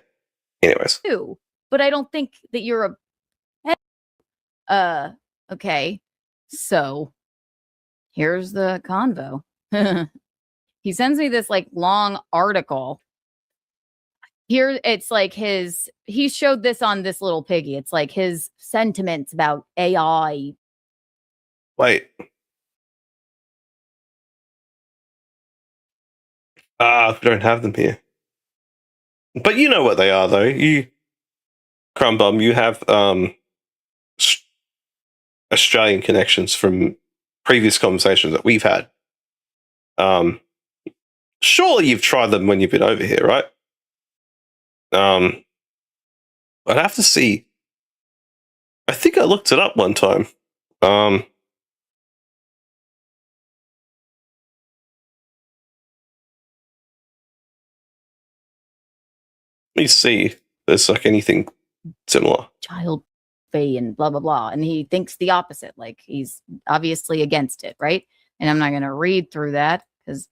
Anyways. But I don't think that you're okay. So here's the convo. He sends me this like long article. Here it's like he showed this on this little piggy. It's like his sentiments about AI. Wait. We don't have them here. But you know what they are, though. You, Crumbum, you have Australian connections from previous conversations that we've had. Surely you've tried them when you've been over here, right? I'd have to see. I think I looked it up one time. Let me see if there's like anything similar. Child free and blah blah blah, and he thinks the opposite, like he's obviously against it, right? And I'm not going to read through that because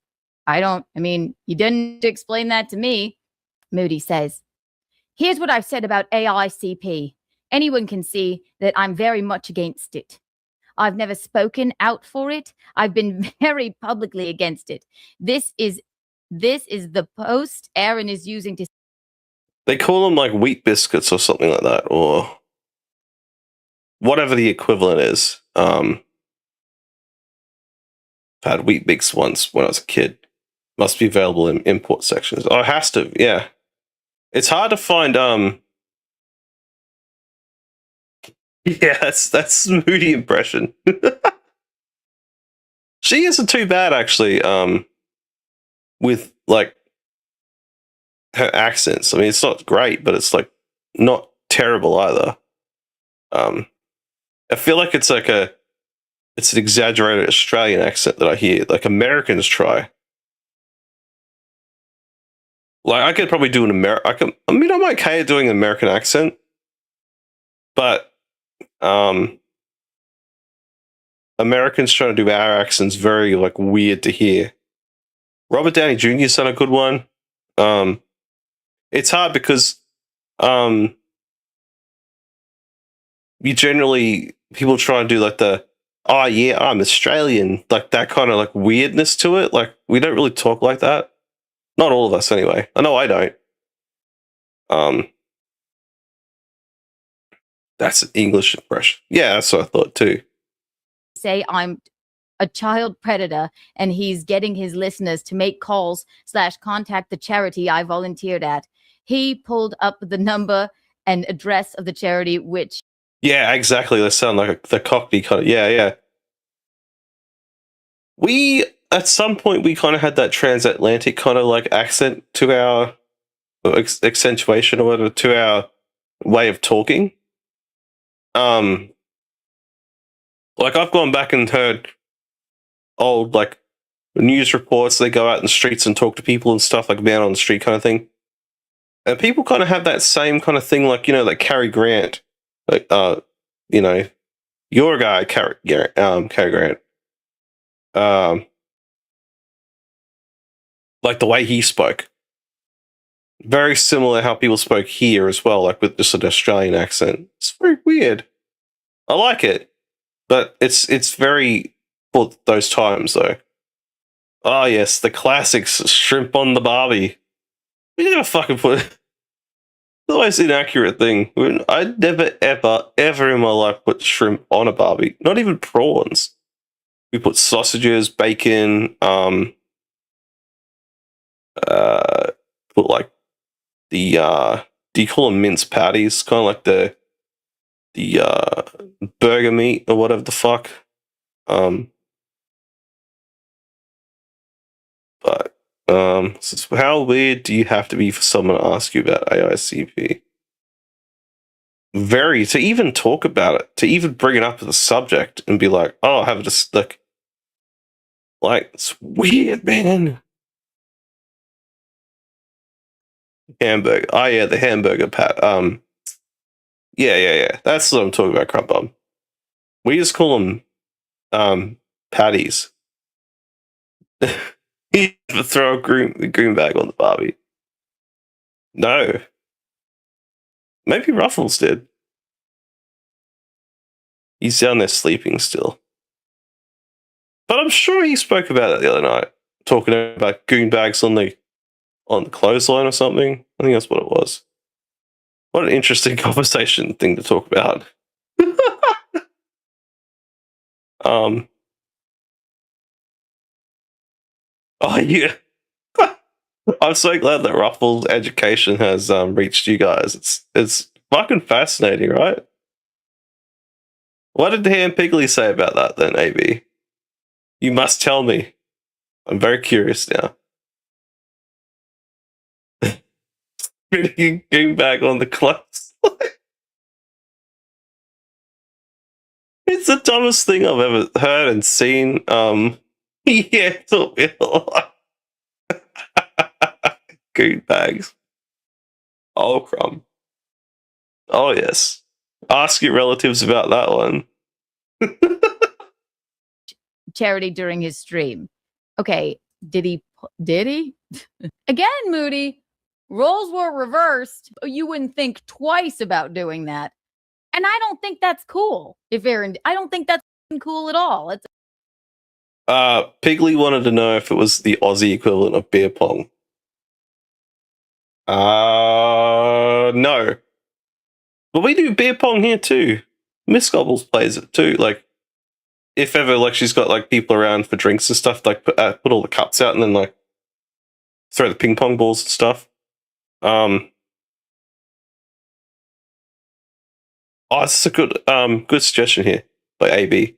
I mean, you didn't explain that to me. Moody says, here's what I've said about AICP. Anyone can see that I'm very much against it. I've never spoken out for it. I've been very publicly against it. This is the post Aaron is using to. They call them like wheat biscuits or something like that, or whatever the equivalent is. I've had wheat bix once when I was a kid. Must be available in import sections. Oh, it has to, yeah. It's hard to find. Yeah, that's Moody impression. She isn't too bad actually. With like her accents. I mean, it's not great, but it's like not terrible either. I feel like it's like it's an exaggerated Australian accent that I hear, like Americans try. Like I could probably do an American. I mean, I'm okay at doing an American accent, but Americans trying to do our accents very like weird to hear. Robert Downey Jr.'s done a good one. It's hard because you generally people try and do like the oh yeah, I'm Australian, like that kind of like weirdness to it. Like we don't really talk like that. Not all of us anyway. I know I don't. That's an English impression. Yeah, that's what I thought too. Say I'm a child predator and he's getting his listeners to make calls / contact the charity I volunteered at. He pulled up the number and address of the charity, which yeah, exactly. They sound like the Cockney kind of yeah. We at some point we kind of had that transatlantic kind of like accent to our accentuation or whatever to our way of talking. Like I've gone back and heard old like news reports. They go out in the streets and talk to people and stuff, like man on the street kind of thing. And people kind of have that same kind of thing, like like Cary Grant, like your guy Cary Grant, like the way he spoke, very similar how people spoke here as well, like with just an Australian accent. It's very weird. I like it, but it's very for those times though. Oh yes, the classics, shrimp on the barbie. We never fucking put it. The most inaccurate thing. I'd never, ever in my life put shrimp on a barbie. Not even prawns. We put sausages, bacon, put like the do you call them minced patties? Kind of like the burger meat or whatever the fuck. But so how weird do you have to be for someone to ask you about AICP? Very, to even talk about it, to even bring it up as a subject and be like, oh, I have this like it's weird, man. Hamburger. Oh yeah, the hamburger pat. Yeah. That's what I'm talking about, crump bum. We just call them patties. Throw a green bag on the barbie. No. Maybe Ruffles did. He's down there sleeping still. But I'm sure he spoke about it the other night, talking about goon bags on the clothesline or something. I think that's what it was. What an interesting conversation thing to talk about. Oh yeah. I'm so glad that Ruffles education has reached you guys. It's fucking fascinating, right? What did Han Pigley say about that then, AB? You must tell me. I'm very curious now. Getting back on the clothes. It's the dumbest thing I've ever heard and seen. Yeah, it's a will. Goon bags. Oh, crumb. Oh, yes. Ask your relatives about that one. Charity during his stream. Okay, did he? Again, Moody, roles were reversed. You wouldn't think twice about doing that. And I don't think that's cool. I don't think that's cool at all. It's Pigley wanted to know if it was the Aussie equivalent of beer pong. No. But we do beer pong here too. Miss Gobbles plays it too. Like, if ever, like, she's got like people around for drinks and stuff, like put all the cups out and then like throw the ping pong balls and stuff. Oh, this is a good suggestion here by AB.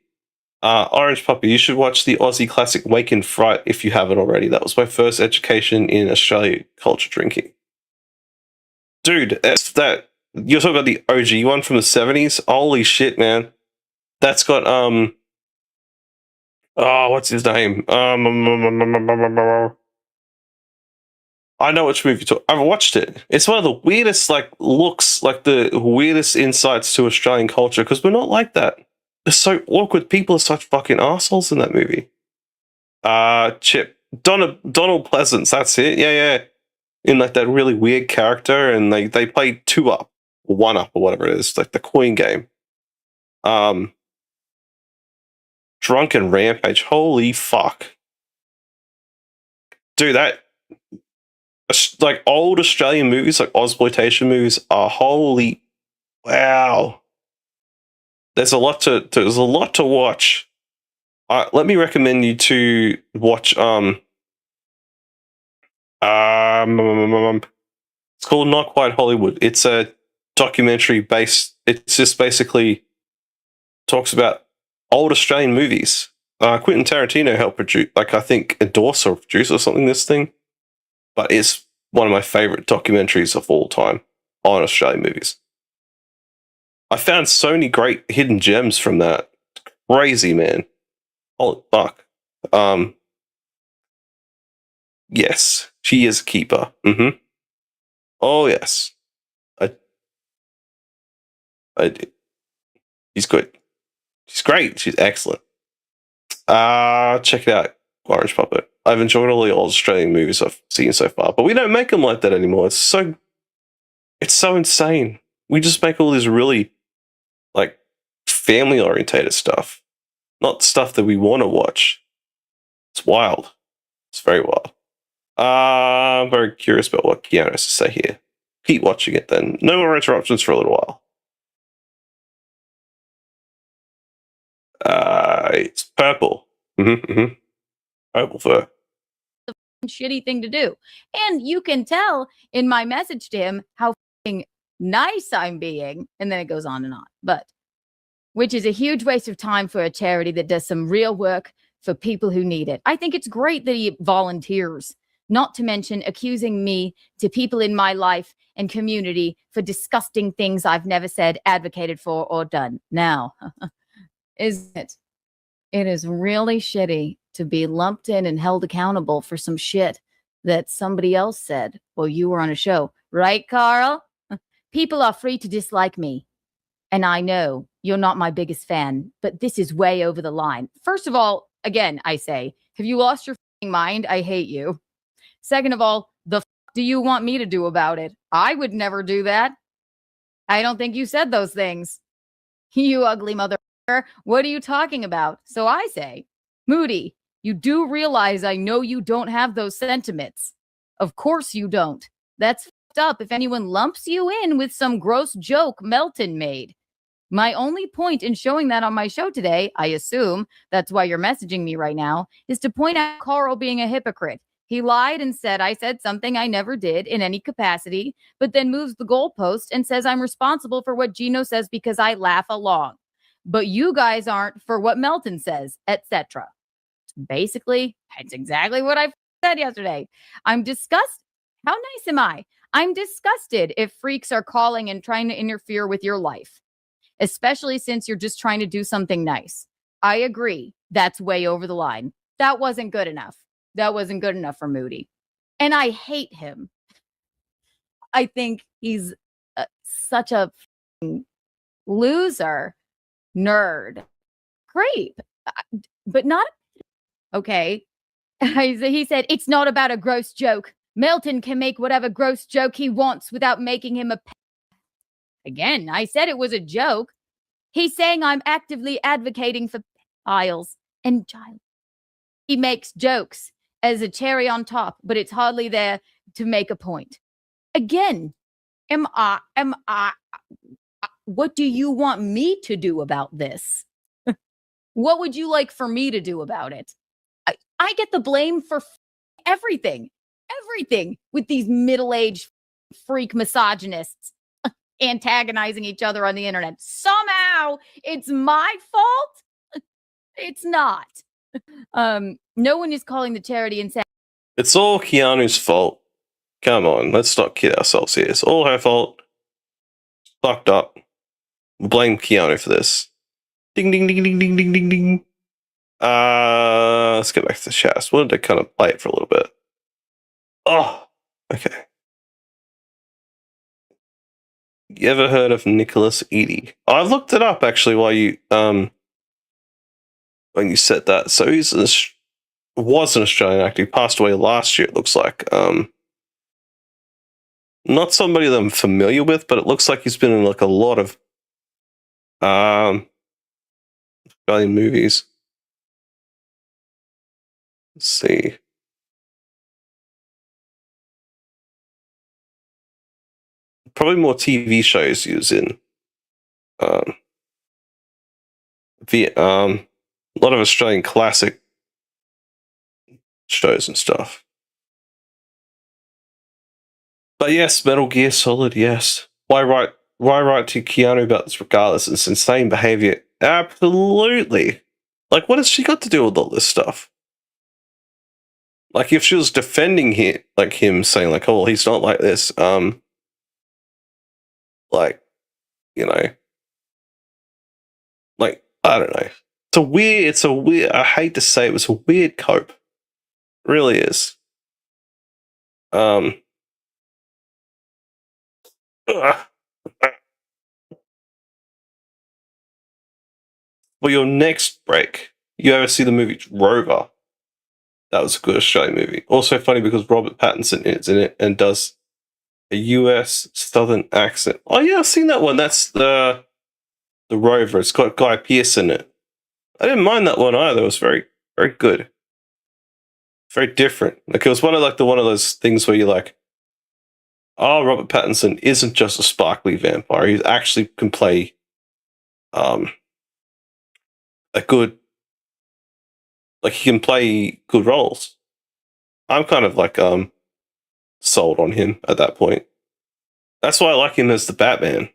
Orange Puppy, you should watch the Aussie classic Wake and Fright if you haven't already. That was my first education in Australia culture drinking. Dude, that you're talking about the OG one from the 70s? Holy shit, man. That's got what's his name? I know which movie you're talking. I've watched it. It's one of the weirdest like looks, like the weirdest insights to Australian culture, because we're not like that. They're so awkward. People are such fucking assholes in that movie. Chip. Donald Pleasance, that's it. Yeah. In like that really weird character, and they play 2-up, or 1-up, or whatever it is, like the coin game. Drunken Rampage. Holy fuck. Dude, that like old Australian movies, like Ozploitation movies, are holy wow. There's a lot to watch. Let me recommend you to watch it's called Not Quite Hollywood. It's a documentary based. It's just basically talks about old Australian movies. Quentin Tarantino helped produce, like I think endorse or produce or something this thing. But it's one of my favorite documentaries of all time on Australian movies. I found so many great hidden gems from that. Crazy, man. Holy fuck. Yes, she is a keeper. Mm-hmm. Oh, yes. I do. She's good. She's great. She's excellent. Check it out, Orange Puppet. I've enjoyed all the old Australian movies I've seen so far, but we don't make them like that anymore. It's so insane. We just make all this really like family orientated stuff, not stuff that we want to watch. It's wild. It's very wild. I'm very curious about what Keanu has to say here. Keep watching it then. No more interruptions for a little while. It's purple. Purple fur. shitty thing to do. And you can tell in my message to him how nice I'm being. And then it goes on and on. But which is a huge waste of time for a charity that does some real work for people who need it. I think it's great that he volunteers, not to mention accusing me to people in my life and community for disgusting things I've never said, advocated for, or done. Now, isn't it? It is really shitty to be lumped in and held accountable for some shit that somebody else said while you were on a show. Right, Carl? People are free to dislike me. And I know you're not my biggest fan, but this is way over the line. First of all, again, I say, have you lost your mind? I hate you. Second of all, the do you want me to do about it? I would never do that. I don't think you said those things. You ugly mother. What are you talking about? So I say, Moody, you do realize I know you don't have those sentiments. Of course you don't. That's fucked up if anyone lumps you in with some gross joke Melton made. My only point in showing that on my show today, I assume that's why you're messaging me right now, is to point out Carl being a hypocrite. He lied and said I said something I never did in any capacity, but then moves the goalpost and says I'm responsible for what Gino says because I laugh along. But you guys aren't for what Melton says, etc. Basically, that's exactly what I said yesterday. I'm disgusted. How nice am I? I'm disgusted if freaks are calling and trying to interfere with your life, especially since you're just trying to do something nice. I agree. That's way over the line. That wasn't good enough. That wasn't good enough for Moody. And I hate him. I think he's such a loser, nerd, creep, but not okay. He said, it's not about a gross joke. Melton can make whatever gross joke he wants without making him a... Again, I said it was a joke. He's saying I'm actively advocating for pedophiles and child. He makes jokes as a cherry on top, but it's hardly there to make a point. Again, what do you want me to do about this? What would you like for me to do about it? I get the blame for everything with these middle-aged freak misogynists antagonizing each other on the internet. Somehow it's my fault. It's not. No one is calling the charity and saying It's all Keanu's fault. Come on, let's not kid ourselves here. It's all her fault. Fucked up. Blame Keanu for this. Ding, ding, ding, ding, ding, ding, ding, ding. Let's get back to the chat. I just wanted to kind of play it for a little bit. Oh, okay. You ever heard of Nicholas Eady? I looked it up actually while you when you said that. So he's was an Australian actor. He passed away last year. It looks like not somebody that I'm familiar with, but it looks like he's been in like a lot of Australian movies. Let's see. Probably more TV shows he was in. Vietnam. A lot of Australian classic shows and stuff. But yes, Metal Gear Solid, yes. Why write to Keanu about this regardless? It's insane behavior. Absolutely. Like, what has she got to do with all this stuff? Like, if she was defending him, like him saying, like, oh, well, he's not like this, like, you know, like, I don't know. It's a weird, I hate to say it was a weird cope. It really is. For your next break, you ever see the movie Rover? That was a good Australian movie. Also funny because Robert Pattinson is in it and does a US Southern accent. Oh yeah, I've seen that one. That's the Rover. It's got Guy Pearce in it. I didn't mind that one either. It was very, very good. Very different. Like it was one of those things where you're like, oh, Robert Pattinson isn't just a sparkly vampire. He actually can play a good, like he can play good roles. I'm kind of like sold on him at that point. That's why I like him as the Batman.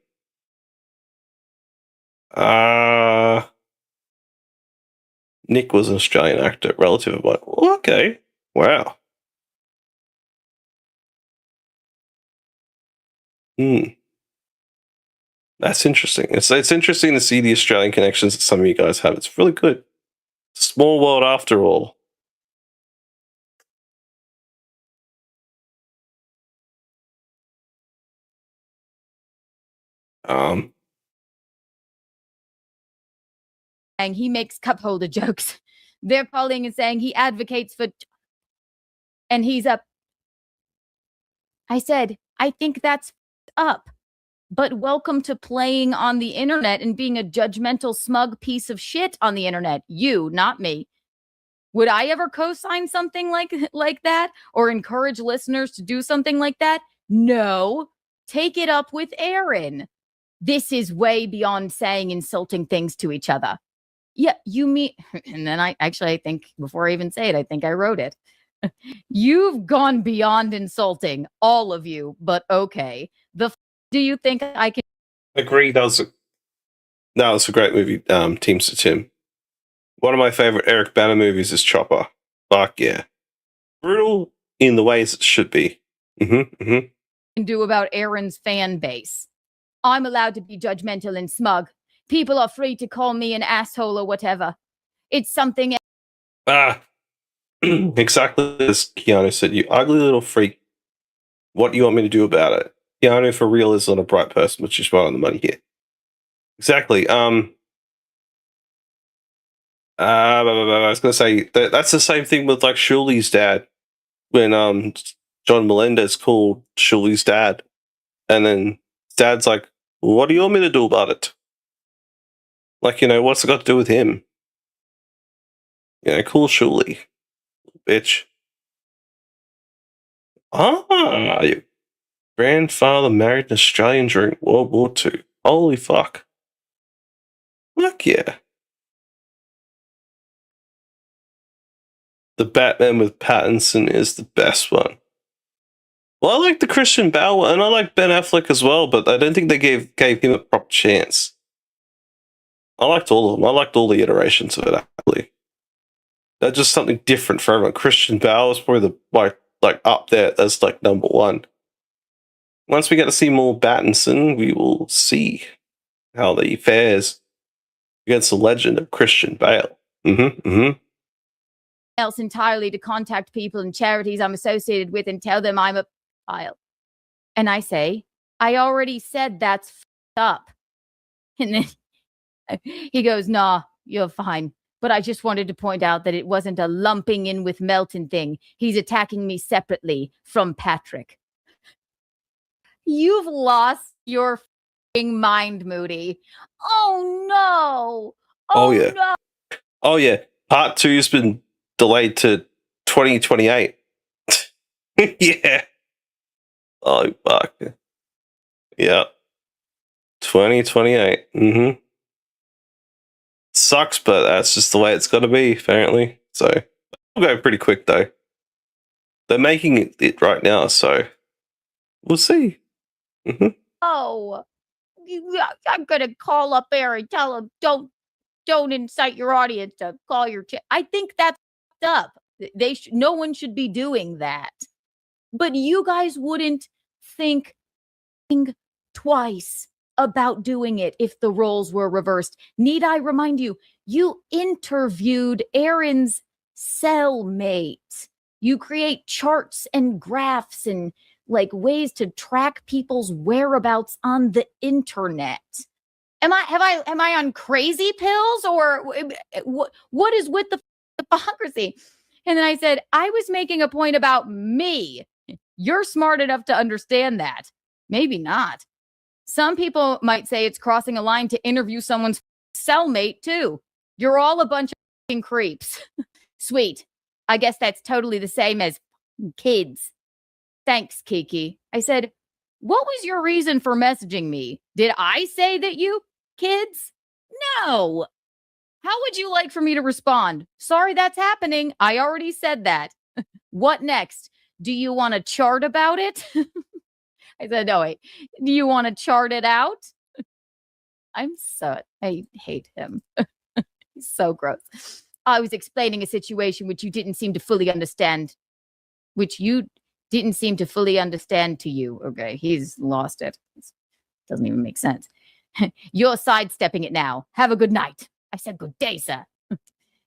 Nick was an Australian actor, relative of mine. Okay, wow. That's interesting. It's interesting to see the Australian connections that some of you guys have. It's really good. Small world after all. And he makes cup holder jokes. They're calling and saying he advocates for, and he's up. I said, I think that's up. But welcome to playing on the internet and being a judgmental, smug piece of shit on the internet. You, not me. Would I ever co-sign something like that or encourage listeners to do something like that? No. Take it up with Aaron. This is way beyond saying insulting things to each other. Yeah, you mean, and then I think before I even say it, I think I wrote it. You've gone beyond insulting, all of you, but okay. Do you think I can? Agree. That was a great movie. Teamster Tim. One of my favorite Eric Bana movies is Chopper. Fuck yeah, brutal in the ways it should be. Do about Aaron's fan base? I'm allowed to be judgmental and smug. People are free to call me an asshole or whatever. It's something. Exactly as Keanu said, you ugly little freak. What do you want me to do about it? Keanu, for real, is not a bright person, which is right on the money here. Exactly. I was going to say that's the same thing with like Shuli's dad. When John Melendez called Shuli's dad, and then his dad's like, "What do you want me to do about it?" Like, what's it got to do with him? Cool Shuli, bitch. Your grandfather married an Australian during World War II. Holy fuck. Fuck yeah. The Batman with Pattinson is the best one. Well, I like the Christian Bale and I like Ben Affleck as well, but I don't think they gave him a proper chance. I liked all of them. I liked all the iterations of it, actually. They're just something different for everyone. Christian Bale is probably the like up there as like number one. Once we get to see more Pattinson, we will see how he fares against the legend of Christian Bale. Else entirely to contact people and charities I'm associated with and tell them I'm a child. And I say, I already said that's up. And then he goes, nah, you're fine. But I just wanted to point out that it wasn't a lumping in with Melton thing. He's attacking me separately from Patrick. You've lost your mind, Moody. Oh, no. Oh, yeah. No. Oh, yeah. Part 2's been delayed to 2028. Yeah. Oh, fuck. Yeah. 2028. Sucks, but that's just the way it's got to be, apparently. So, we'll go pretty quick, though. They're making it right now, so we'll see. Oh, I'm going to call up there and tell him, don't incite your audience to call your I think that's up. No one should be doing that. But you guys wouldn't think twice about doing it if the roles were reversed. Need I remind you, you interviewed Aaron's cellmate. You create charts and graphs and like ways to track people's whereabouts on the internet. Am I on crazy pills or what is with the hypocrisy? And then I said, I was making a point about me. You're smart enough to understand that. Maybe not. Some people might say it's crossing a line to interview someone's cellmate too. You're all a bunch of creeps. Sweet. I guess that's totally the same as kids. Thanks, Kiki. I said, what was your reason for messaging me? Did I say that you kids? No. How would you like for me to respond? Sorry, that's happening. I already said that. What next? Do you want to chart about it? I said, no, wait. Do you want to chart it out? I hate him. He's so gross. I was explaining a situation which you didn't seem to fully understand. To you. Okay, he's lost it. It doesn't even make sense. You're sidestepping it now. Have a good night. I said, good day, sir.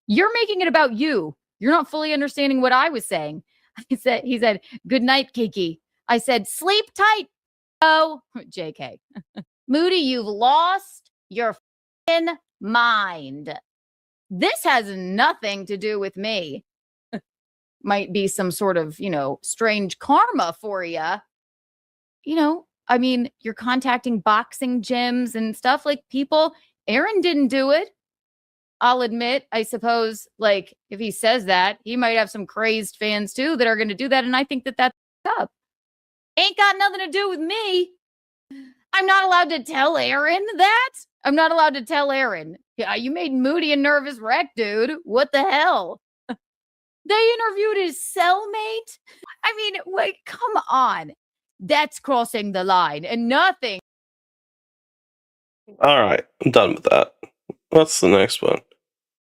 You're making it about you. You're not fully understanding what I was saying. He said, good night, Kiki. I said, sleep tight. Oh, JK. Moody, you've lost your mind. This has nothing to do with me. Might be some sort of, strange karma for you. I mean, you're contacting boxing gyms and stuff like people. Aaron didn't do it. I'll admit, I suppose, like, if he says that, he might have some crazed fans too that are going to do that. And I think that that's up. Ain't got nothing to do with me. I'm not allowed to tell Aaron that. I'm not allowed to tell Aaron. Yeah, you made Moody a nervous wreck, dude. What the hell? They interviewed his cellmate. I mean, wait, come on. That's crossing the line and nothing. All right, I'm done with that. What's the next one?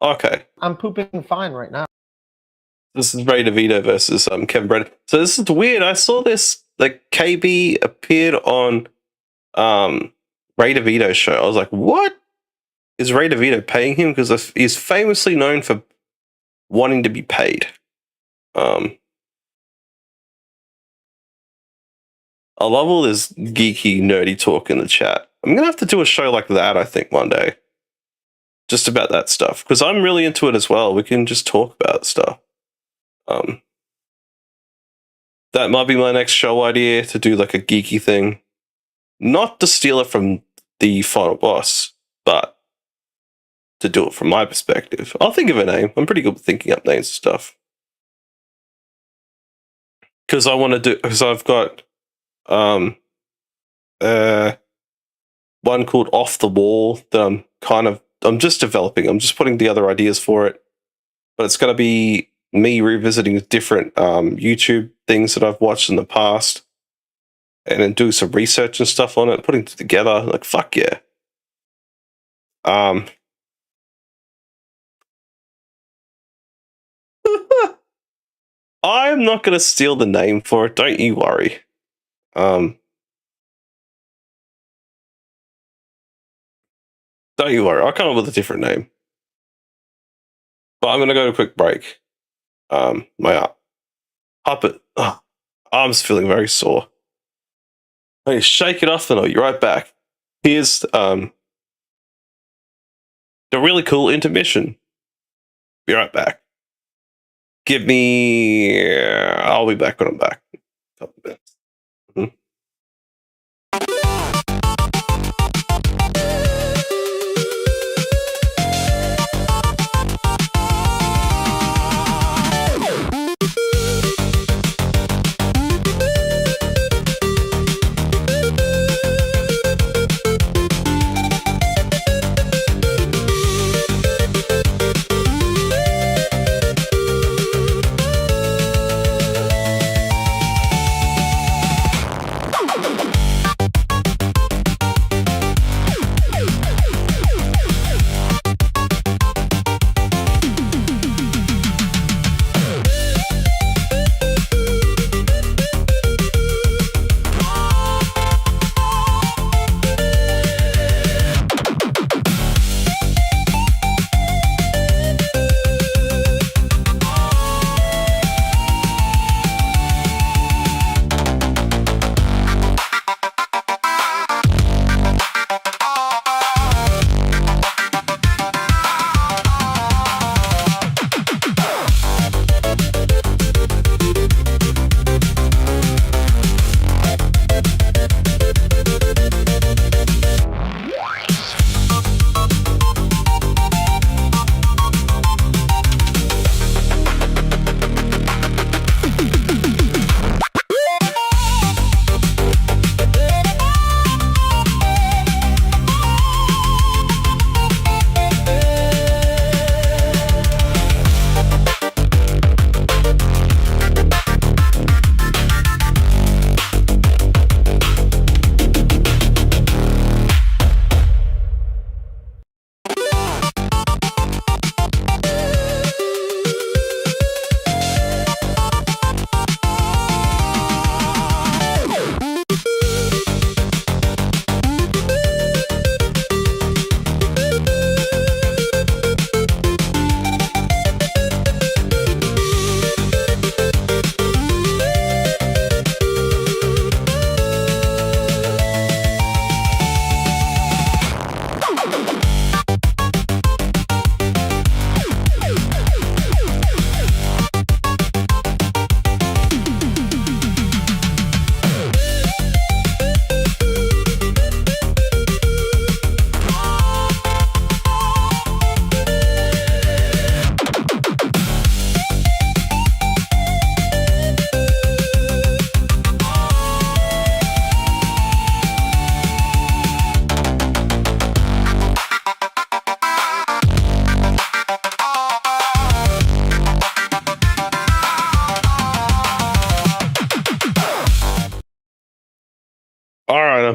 Okay, I'm pooping fine right now. this is Ray DeVito versus Kevin Brennan. So this is weird. I saw this, like, KB appeared on Ray DeVito's show. I was like, what? Is Ray DeVito paying him? Because he's famously known for wanting to be paid. I love all this geeky, nerdy talk in the chat. I'm going to have to do a show like that, I think, one day. Just about that stuff. Because I'm really into it as well. We can just talk about stuff. That might be my next show idea, to do like a geeky thing. Not to steal it from the final boss, but to do it from my perspective. I'll think of a name. I'm pretty good with thinking up names and stuff. Because I've got one called Off the Wall that I'm just developing. I'm just putting together ideas for it. But it's going to be me revisiting different YouTube things that I've watched in the past, and then do some research and stuff on it, putting it together. Like, fuck yeah. I'm not going to steal the name for it. Don't you worry. Don't you worry. I'll come up with a different name. But I'm going to go to a quick break. My arm's feeling very sore. I need to shake it off and I'll be right back. Here's the really cool intermission. Be right back. I'll be back when I'm back. A couple of minutes. Mm-hmm.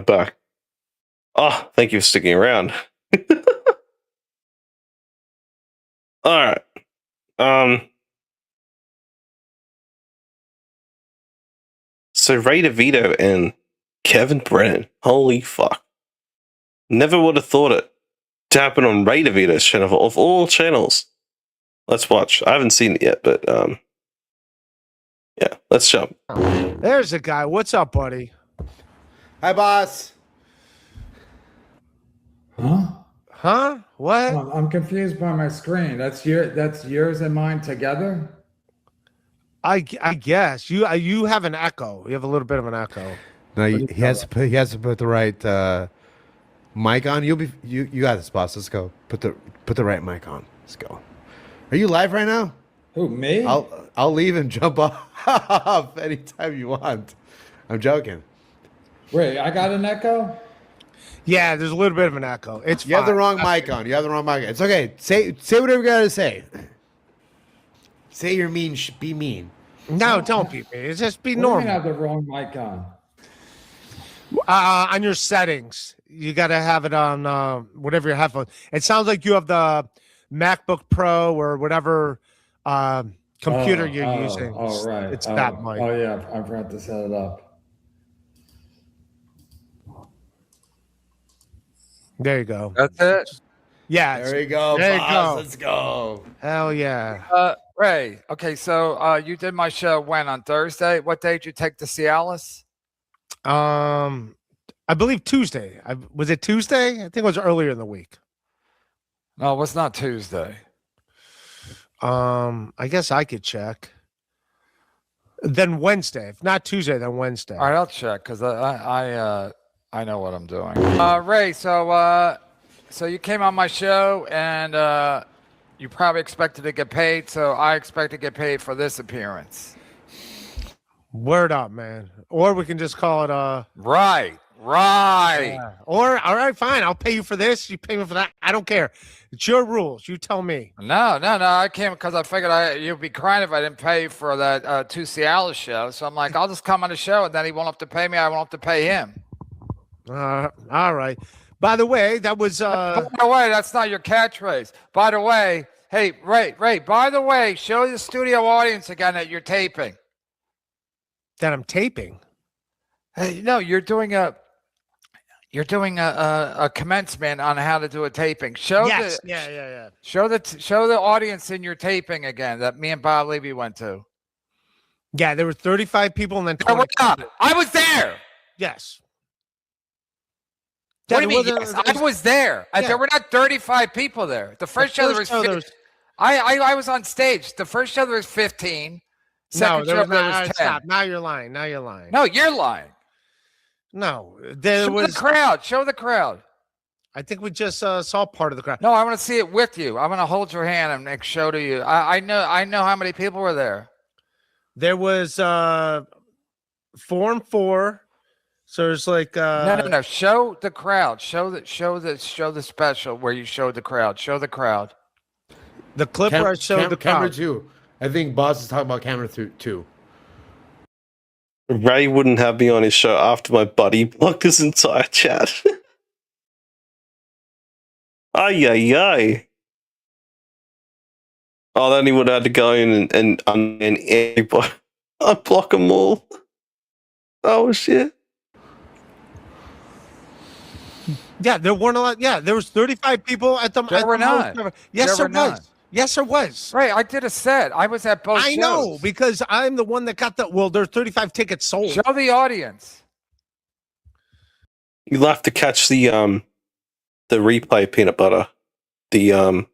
right back. Oh, thank you for sticking around. All right. So Ray DeVito and Kevin Brennan. Holy fuck. Never would have thought it to happen on Ray DeVito's channel of all channels. Let's watch. I haven't seen it yet, but yeah, let's jump. There's a guy. What's up, buddy? Hi, boss. Huh? Huh? What? I'm confused by my screen. That's yours and mine together? I guess you have an echo. You have a little bit of an echo. No, he has to put the right mic on. You got this, boss. Let's go. Put the right mic on. Let's go. Are you live right now? Who, me? I'll leave and jump off anytime you want. I'm joking. Wait, I got an echo? Yeah, there's a little bit of an echo. It's You have the fine. wrong mic on. You have the wrong mic on. It's okay. Say whatever you gotta say. Say you're mean. Be mean. No, don't be me. It's just be What do you mean I normal. have the wrong mic on? On your settings, you got to have it on whatever your headphones. It sounds like you have the MacBook Pro or whatever computer you're using. Oh, right. It's that mic. Oh, yeah. I forgot to set it up. There you go. That's it. Yeah. There we go, There you boss. go. Let's go. Hell yeah. Ray. Okay, so you did my show when on Thursday? What day did you take to Cialis? I believe Tuesday. Was it Tuesday? I think it was earlier in the week. No, it was not Tuesday. I guess I could check. Then Wednesday. If not Tuesday, then Wednesday. All right, I'll check because I know what I'm doing. Ray, so you came on my show and you probably expected to get paid, so I expect to get paid for this appearance. Word up, man. Or we can just call it Right. Or all right, fine. I'll pay you for this. You pay me for that. I don't care. It's your rules. You tell me. No. I came because I figured you'd be crying if I didn't pay for that 2 Cialis show. So I'm like, I'll just come on the show, and then he won't have to pay me. I won't have to pay him. All right. By the way, that was By the way, that's not your catchphrase. By the way, hey, Ray, by the way, show the studio audience again that you're taping. that I'm taping. Hey, no, you're doing a commencement on how to do a taping. Yes. Yeah. Show the audience in your taping again that me and Bob Levy went to. Yeah, there were 35 people and then 20. I was there. Yes. What do Yeah, you mean? Yes, I was there. Yeah. There were not 35 people there. The first show there was 15. I was on stage. The first show there was 15. Second show there was 10. Stop. Now you're lying. No, you're lying. No, there Show was. the crowd. Show the crowd. I think we just saw part of the crowd. No, I want to see it with you. I want to hold your hand and make show to you. I know how many people were there. There was 4 and 4. So it's like No. Show the crowd. Show the special where you showed the crowd. Show the crowd. the clip where I showed the camera crowd. 2. I think boss is talking about camera 2. Ray wouldn't have me on his show after my buddy blocked his entire chat. Ay. Oh, then he would have had to go in and everybody. Unblock them all. Oh, shit. Yeah, there weren't a lot. Yeah, there was 35 people at the. There were not. Yes, There there were was. not. Yes, there was. Right, I did a set. I was at both. I know shows. because I'm the one that got the. Well, there's 35 tickets sold. Show the audience. You'll have to catch the replay peanut butter. The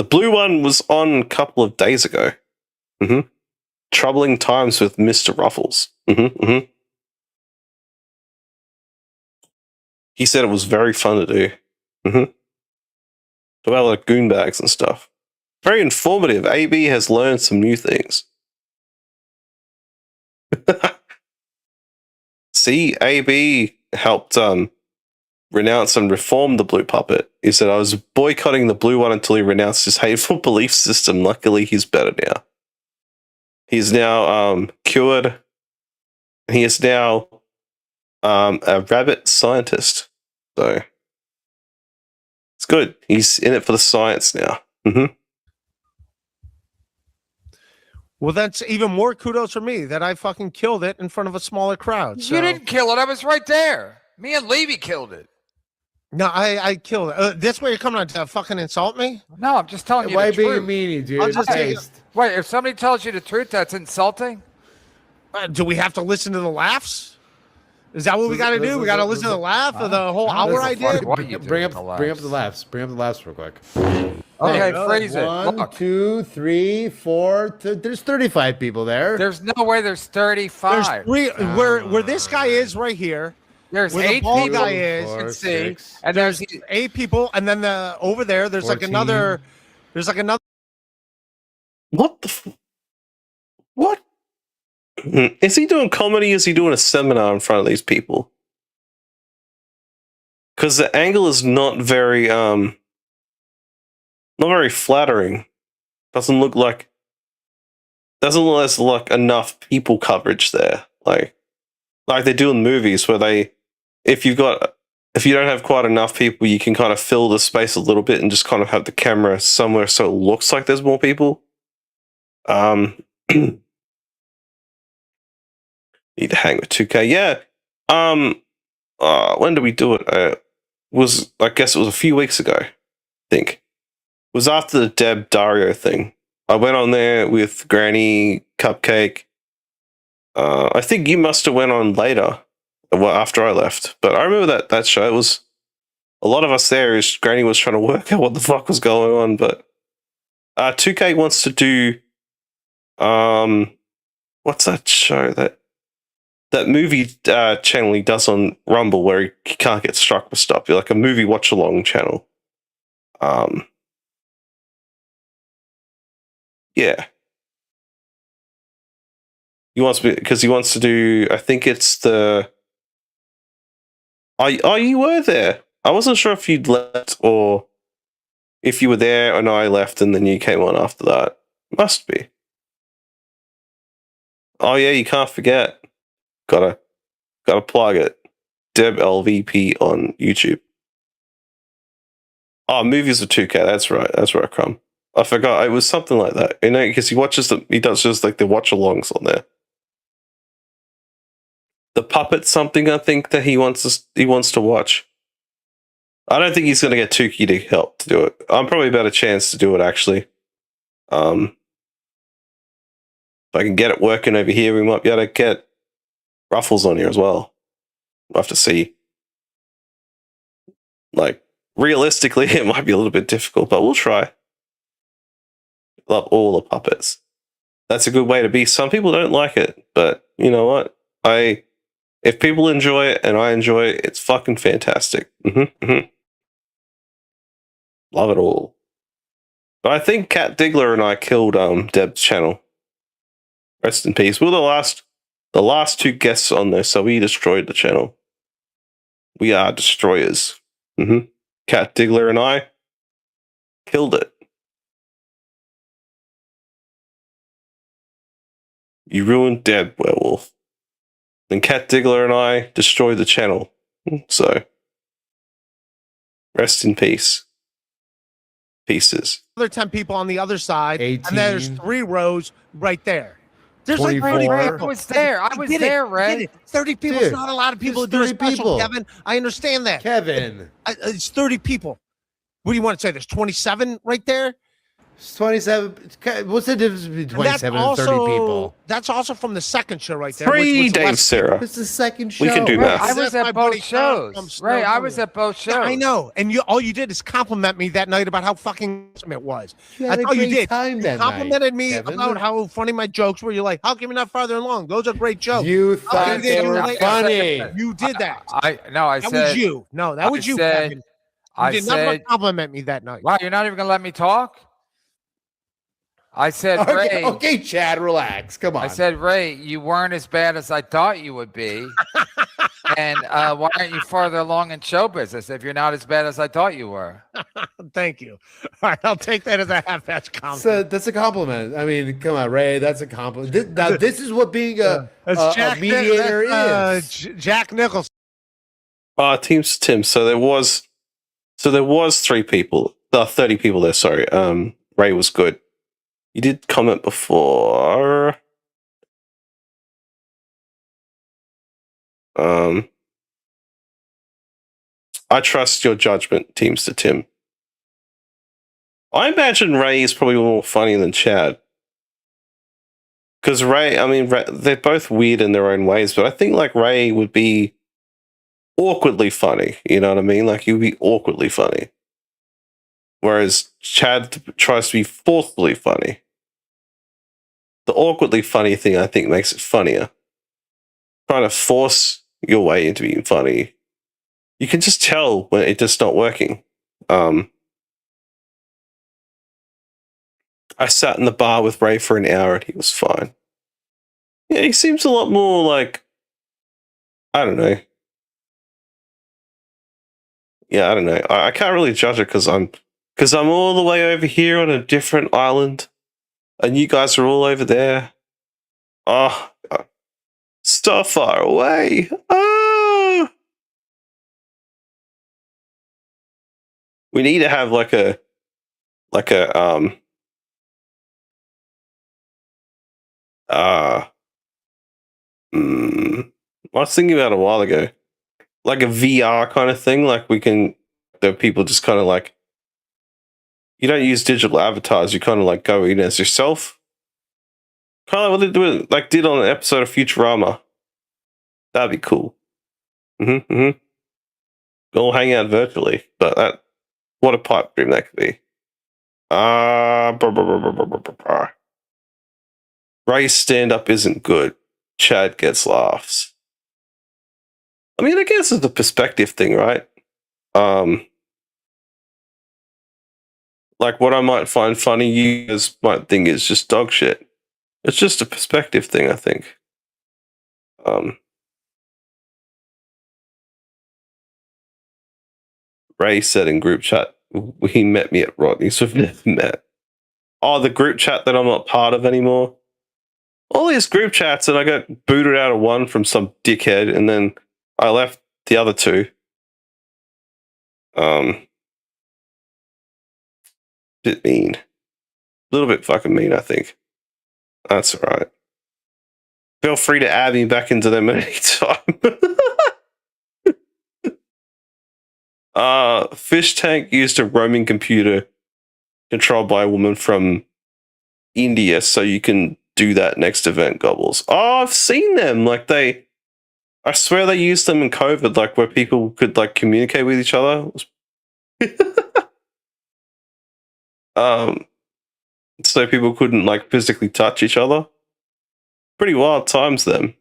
blue one was on a couple of days ago. Mm-hmm. Troubling times with Mr. Ruffles. Mm-hmm. He said it was very fun to do. Mm-hmm. About like goon bags and stuff. Very informative. AB has learned some new things. See, AB helped renounce and reform the blue puppet. He said, I was boycotting the blue one until he renounced his hateful belief system. Luckily, he's better now. He's now cured. He is now a rabbit scientist. So it's good. He's in it for the science now. Well, that's even more kudos for me that I fucking killed it in front of a smaller crowd. So. You didn't kill it. I was right there. Me and Levy killed it. No, I killed it. This way you're coming on to fucking insult me? No, I'm just telling you Why the being truth. meanie, dude? I'll just take Taste. Wait, if somebody tells you the truth, that's insulting? Do we have to listen to the laughs? Is that what we got to do? We got to listen to the laugh of the whole hour I did? What are you Bring doing up with the laughs. Bring up the laughs real quick. Okay, freeze it. 1, Look, 2, 3, 4. There's 35 people there. there's no way there's 35. There's three. Where this guy is right here. There's Where the 8 bald people. guy is, You can 4, see. 6. And there's 8 people, and then over there, there's 14. like another. There's like another. What the? What? Is he doing comedy? Is he doing a seminar in front of these people? Because the angle is not very flattering. Doesn't look like there's like enough people coverage there. Like they do in movies where if you don't have quite enough people, you can kind of fill the space a little bit and just kind of have the camera somewhere so it looks like there's more people. Need to hang with 2K. Yeah. When did we do it? I guess it was a few weeks ago. I think it was after the Deb Dario thing. I went on there with Granny, Cupcake. I think you must have went on later, well, after I left. But I remember that show. It was a lot of us there. Granny was trying to work out what the fuck was going on. But 2K wants to do what's that show that movie channel he does on Rumble where he can't get struck with stuff? Like a movie watch along channel. Yeah. He wants to do. I think it's the. You were there. I wasn't sure if you'd left or if you were there and I left and then you came on after that. Must be. Oh yeah, you can't forget. Gotta plug it. Deb LVP on YouTube. Oh, movies of 2K. That's right. That's where I come. I forgot. It was something like that. You know, because he does just like the watch alongs on there. The puppet something I think that he wants to watch. I don't think he's going to get Tukey to help to do it. I'm probably about a chance to do it actually. If I can get it working over here, we might be able to get Ruffles on here as well. We'll have to see. Like, realistically, it might be a little bit difficult, but we'll try. Love all the puppets. That's a good way to be. Some people don't like it, but you know what? If people enjoy it and I enjoy it, it's fucking fantastic. Love it all. But I think Cat Diggler and I killed Deb's channel. Rest in peace. We're the last 2 guests on there, so we destroyed the channel. We are destroyers. Cat Diggler and I killed it. You ruined Deb, Werewolf. Then Cat Diggler and I destroyed the channel. So, rest in peace. Pieces. Other 10 people on the other side, 18. and there's 3 rows right there. There's like 24. 30 I people. was there. I was there, Ray. 30 people Dude, is not a lot of people to there's do a 30 special, people. Kevin. I understand that. Kevin. It's 30 people. What do you want to say? There's 27 right there? It's 27. What's the difference between 27 and 30 people? That's also from the second show right there. Free which was Dave less- Sarah. It's the second show. We can do Ray, math. I was That's my at both buddy Tom from shows. Snow Ray, I Moon. was at both shows. Yeah, I know. And all you did is compliment me that night about how fucking awesome it was. You had That's a all you great did. time You that complimented night, me Kevin. about how funny my jokes were. You're like, how come you're not farther along? Those are great jokes. You thought you they did, were like- funny. You did that. I That said was you. No, that was you, said- Kevin. You I did not said, compliment me that night. wow, you're not even gonna let me talk? I said, Ray. Okay, Chad, relax. Come on. I said, Ray, you weren't as bad as I thought you would be. And why aren't you farther along in show business if you're not as bad as I thought you were? Thank you. All right, I'll take that as a half-assed compliment. So that's a compliment. I mean, come on, Ray. That's a compliment. Now, this is what being a That's mediator that's, is. Jack Nicholson. Teams Tim. So there was 3 people. 30 people there, sorry. Ray was good. You did comment before. I trust your judgment, Teams to Tim. I imagine Ray is probably more funny than Chad. Because Ray, they're both weird in their own ways, but I think like Ray would be awkwardly funny. You know what I mean? Like he would be awkwardly funny. Whereas Chad tries to be forcefully funny. The awkwardly funny thing, I think, makes it funnier. Trying to force your way into being funny, you can just tell when it's just not working. I sat in the bar with Ray for an hour and he was fine. Yeah, he seems a lot more like, I don't know. Yeah, I don't know. I can't really judge it because I'm all the way over here on a different island, and you guys are all over there. Oh, so far away. Oh. We need to have like a I was thinking about a while ago, like a VR kind of thing. Like the people just kind of like, you don't use digital avatars. You kind of like go in as yourself. Kind of like what they did on an episode of Futurama. That'd be cool. Go hang out virtually, but what a pipe dream that could be. Ray's stand-up isn't good. Chad gets laughs. I mean, I guess it's a perspective thing, right? Like what I might find funny, you guys might think is just dog shit. It's just a perspective thing, I think. Ray said in group chat, he met me at Rodney's. We've never met. Oh, the group chat that I'm not part of anymore. All these group chats, and I got booted out of one from some dickhead, and then I left the other 2. Bit mean. A little bit fucking mean, I think. That's all right. Feel free to add me back into them at any time. Fish Tank used a roaming computer controlled by a woman from India, so you can do that next event, Gobbles. Oh, I've seen them. I swear they used them in COVID, like where people could like communicate with each other. So people couldn't like physically touch each other. Pretty wild times then.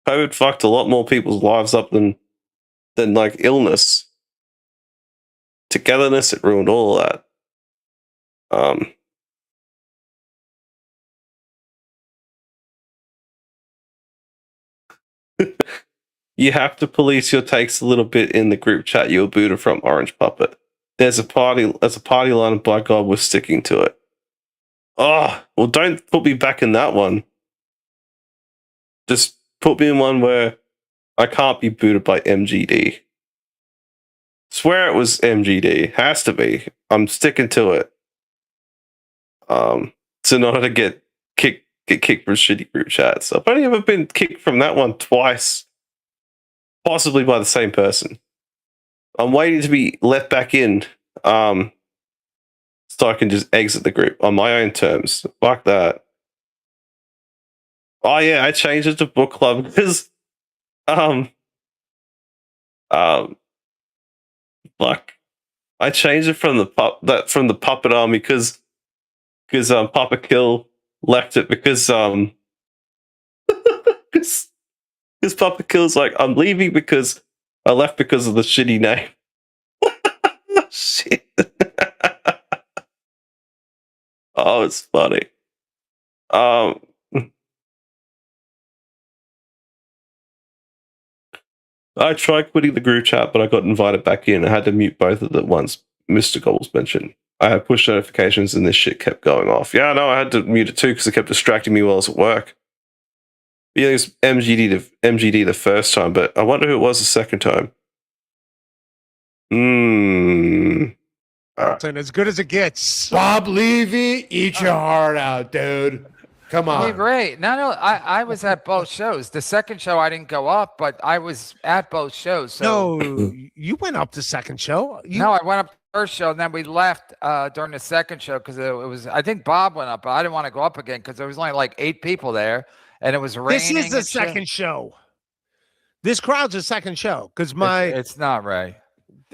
COVID fucked a lot more people's lives up than like illness. Togetherness, it ruined all of that. You have to police your takes a little bit in the group chat you were booted from, Orange Puppet. There's a party line, and by God, we're sticking to it. Oh, well, don't put me back in that one. Just put me in one where I can't be booted by MGD. Swear it was MGD. Has to be. I'm sticking to it. So in order to get kicked from shitty group chats. I've only ever been kicked from that one twice. Possibly by the same person. I'm waiting to be let back in. So I can just exit the group on my own terms. Fuck that. Oh yeah, I changed it to book club because fuck. I changed it from the puppet army because Papa Kill left it because because Papa Kill's like, I'm leaving because I left because of the shitty name. Shit. Oh, it's funny. I tried quitting the group chat, but I got invited back in. I had to mute both of them once Mr. Gobbles mentioned. I had push notifications and this shit kept going off. Yeah, no, I had to mute it too because it kept distracting me while I was at work. Yeah, it was MGD the first time, but I wonder who it was the second time. And as good as it gets. Bob Levy, eat your heart out, dude. Come Hey, on. Ray. No, I was at both shows. The second show I didn't go up, but I was at both shows. So No, you went up the second show. no, I went up the first show, and then we left during the second show because it was. I think Bob went up, but I didn't want to go up again because there was only like 8 people there, and it was raining. This is the and shit. second show. This crowd's a second show because It's not Ray.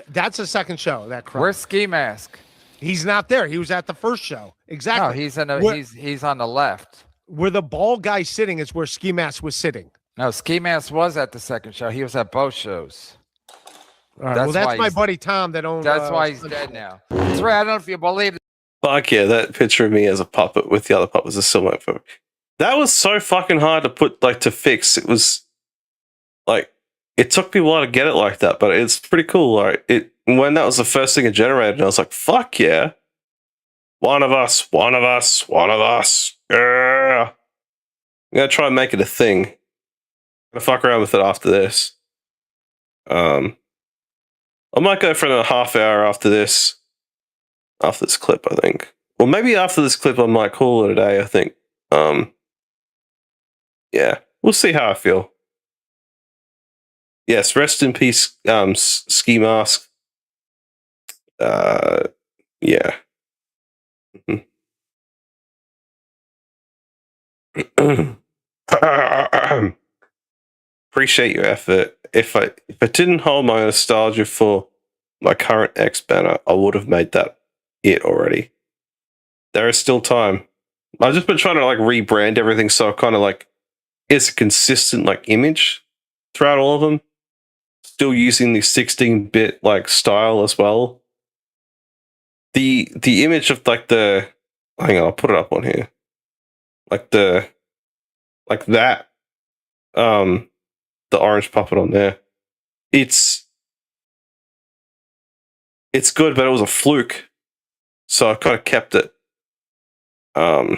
that's a second show. That crowd. Where's Ski Mask? He's not there. He was at the first show. Exactly. No, he's in the, Where- he's on the left. Where the bald guy sitting is where Ski Mask was sitting. No, Ski Mask was at the second show. He was at both shows. All right, That's well, that's why my he's- buddy Tom that owns. That's why he's dead now. That's right. I don't know if you believe it. Fuck yeah, that picture of me as a puppet with the other puppets is still my favorite. That was so fucking hard to put, like, to fix. It was like, it took me a while to get it like that, but it's pretty cool. Like, when that was the first thing it generated, I was like, fuck yeah. One of us. Yeah. I'm gonna try and make it a thing. I'm gonna fuck around with it after this. I might go for another half hour after this clip, I think. Or maybe after this clip I might call it a day, I think. Yeah, we'll see how I feel. Yes, rest in peace, Ski Mask. Yeah. Appreciate your effort. If it didn't hold my nostalgia for my current X banner, I would have made that it already. There is still time. I've just been trying to like rebrand everything so kind of like it's a consistent like image throughout all of them. Still using the 16-bit like style as well. The image of like the hang on, I'll put it up on here. Like that the orange puppet on there. It's good, but it was a fluke. So I kind of kept it. I'll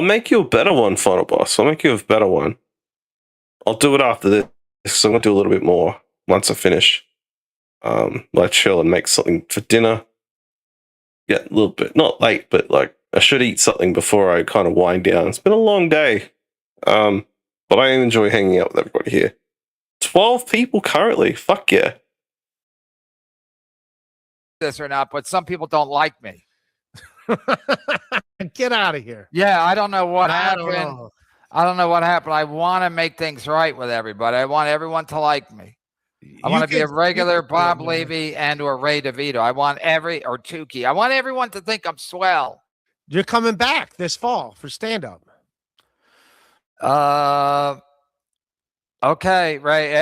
make you a better one, Final Boss. I'll make you a better one. I'll do it after this. So I'm gonna do a little bit more once I finish. Like chill and make something for dinner. Get a little bit not late, but like I should eat something before I kind of wind down. It's been a long day. But I enjoy hanging out with everybody here. 12 people currently. Fuck yeah. This or not, but some people don't like me. Get out of here. Yeah, I don't know what I happened. don't know. I don't know what happened. I want to make things right with everybody. I want everyone to like me. I want to be a regular Bob Levy and or Ray DeVito. I want or Tukey. I want everyone to think I'm swell. You're coming back this fall for stand up. Okay, Ray.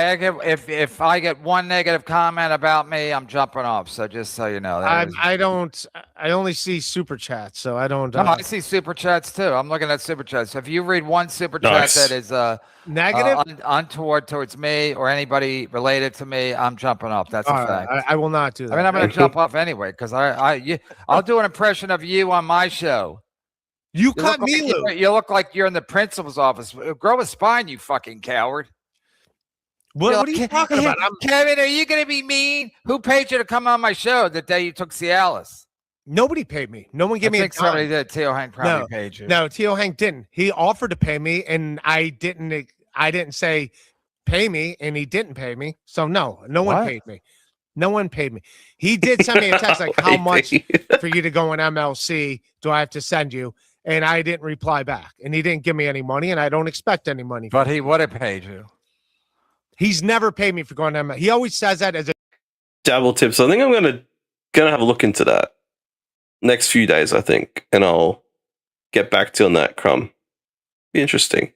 If I get one negative comment about me, I'm jumping off. So just so you know, I only see super chats, so I don't. No, I see super chats too. I'm looking at super chats. So if you read one super Nice. chat that is negative, untoward towards me or anybody related to me, I'm jumping off. That's a all fact. right, I will not do that. I mean, I'm going to jump off anyway because I'll do an impression of you on my show. You cut me loose. loose. You look like you're in the principal's office. Grow a spine, you fucking coward. What are you talking about? Kevin, are you going to be mean? Who paid you to come on my show the day you took Cialis? Nobody paid me. No one gave me a I think somebody dime. did. Teo Hank probably paid you. No, Teo Hank didn't. He offered to pay me, and I didn't say pay me, and he didn't pay me. So no one paid me. No one paid me. He did send me a text like, how much for you to go on MLC do I have to send you? And I didn't reply back. And he didn't give me any money, and I don't expect any money. But he would have paid you. He's never paid me for going to MLC. He always says that as a Dabble tips. I think I'm gonna have a look into that next few days, I think, and I'll get back to you on that, Crumb. Be interesting.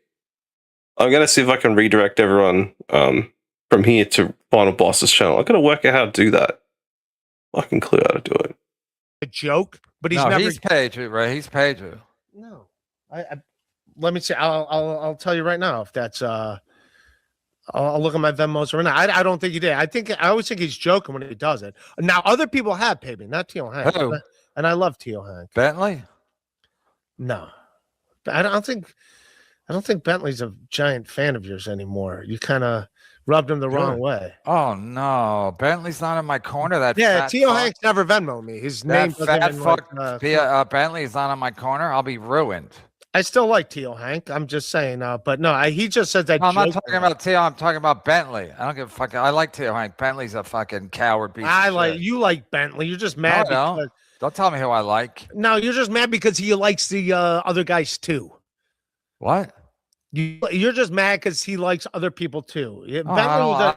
I'm gonna see if I can redirect everyone from here to Final Boss's channel. I'm gonna work out how to do that. I can clue how to do it. joke, but he's paid you, right? He's paid you. No, let me see. I'll tell you right now if that's I'll look at my Venmos right now. I don't think he did. I always think he's joking when he does it. Now other people have paid me, not Teo Hank, Who? and I love Teo Hank. Bentley? No, I don't think Bentley's a giant fan of yours anymore. You kind of rubbed him the wrong way. Oh no, Bentley's not in my corner. That Yeah, fat Tio fuck. Hanks never Venmo me. His That name doesn't fat even fuck. like, Bentley's not in my corner. I'll be ruined. I still like Tio Hank. I'm just saying, but no, he just said that. No, I'm not joke talking a lot. about Tio. I'm talking about Bentley. I don't give a fuck. I like Tio Hank. Bentley's a fucking coward piece. I of like shit. you like Bentley. You're just mad. No, because, don't tell me who I like. no, you're just mad because he likes the other guys too. What? You're just mad because he likes other people too. Yeah, No, Bentley was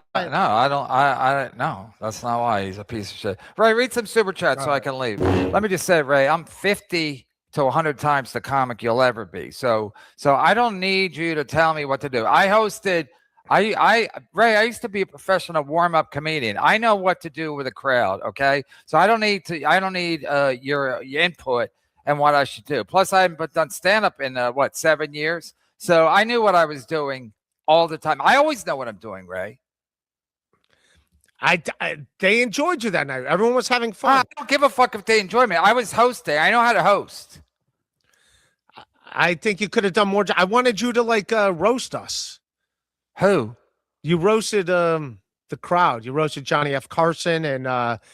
no, that's not why. He's a piece of shit. Ray, read some super chats so I can leave. Let me just say, Ray, I'm 50 to 100 times the comic you'll ever be. So I don't need you to tell me what to do. Ray, I used to be a professional warm-up comedian. I know what to do with a crowd, okay? So I don't need your input and what I should do. Plus, I haven't done stand-up in 7 years. So I knew what I was doing all the time. I always know what I'm doing, Ray. They enjoyed you that night. Everyone was having I fun. don't give a fuck if they enjoy me. I was hosting. I know how to host. I think you could have done more. I wanted you to roast us. Who? You roasted the crowd. You roasted Johnny F. Carson and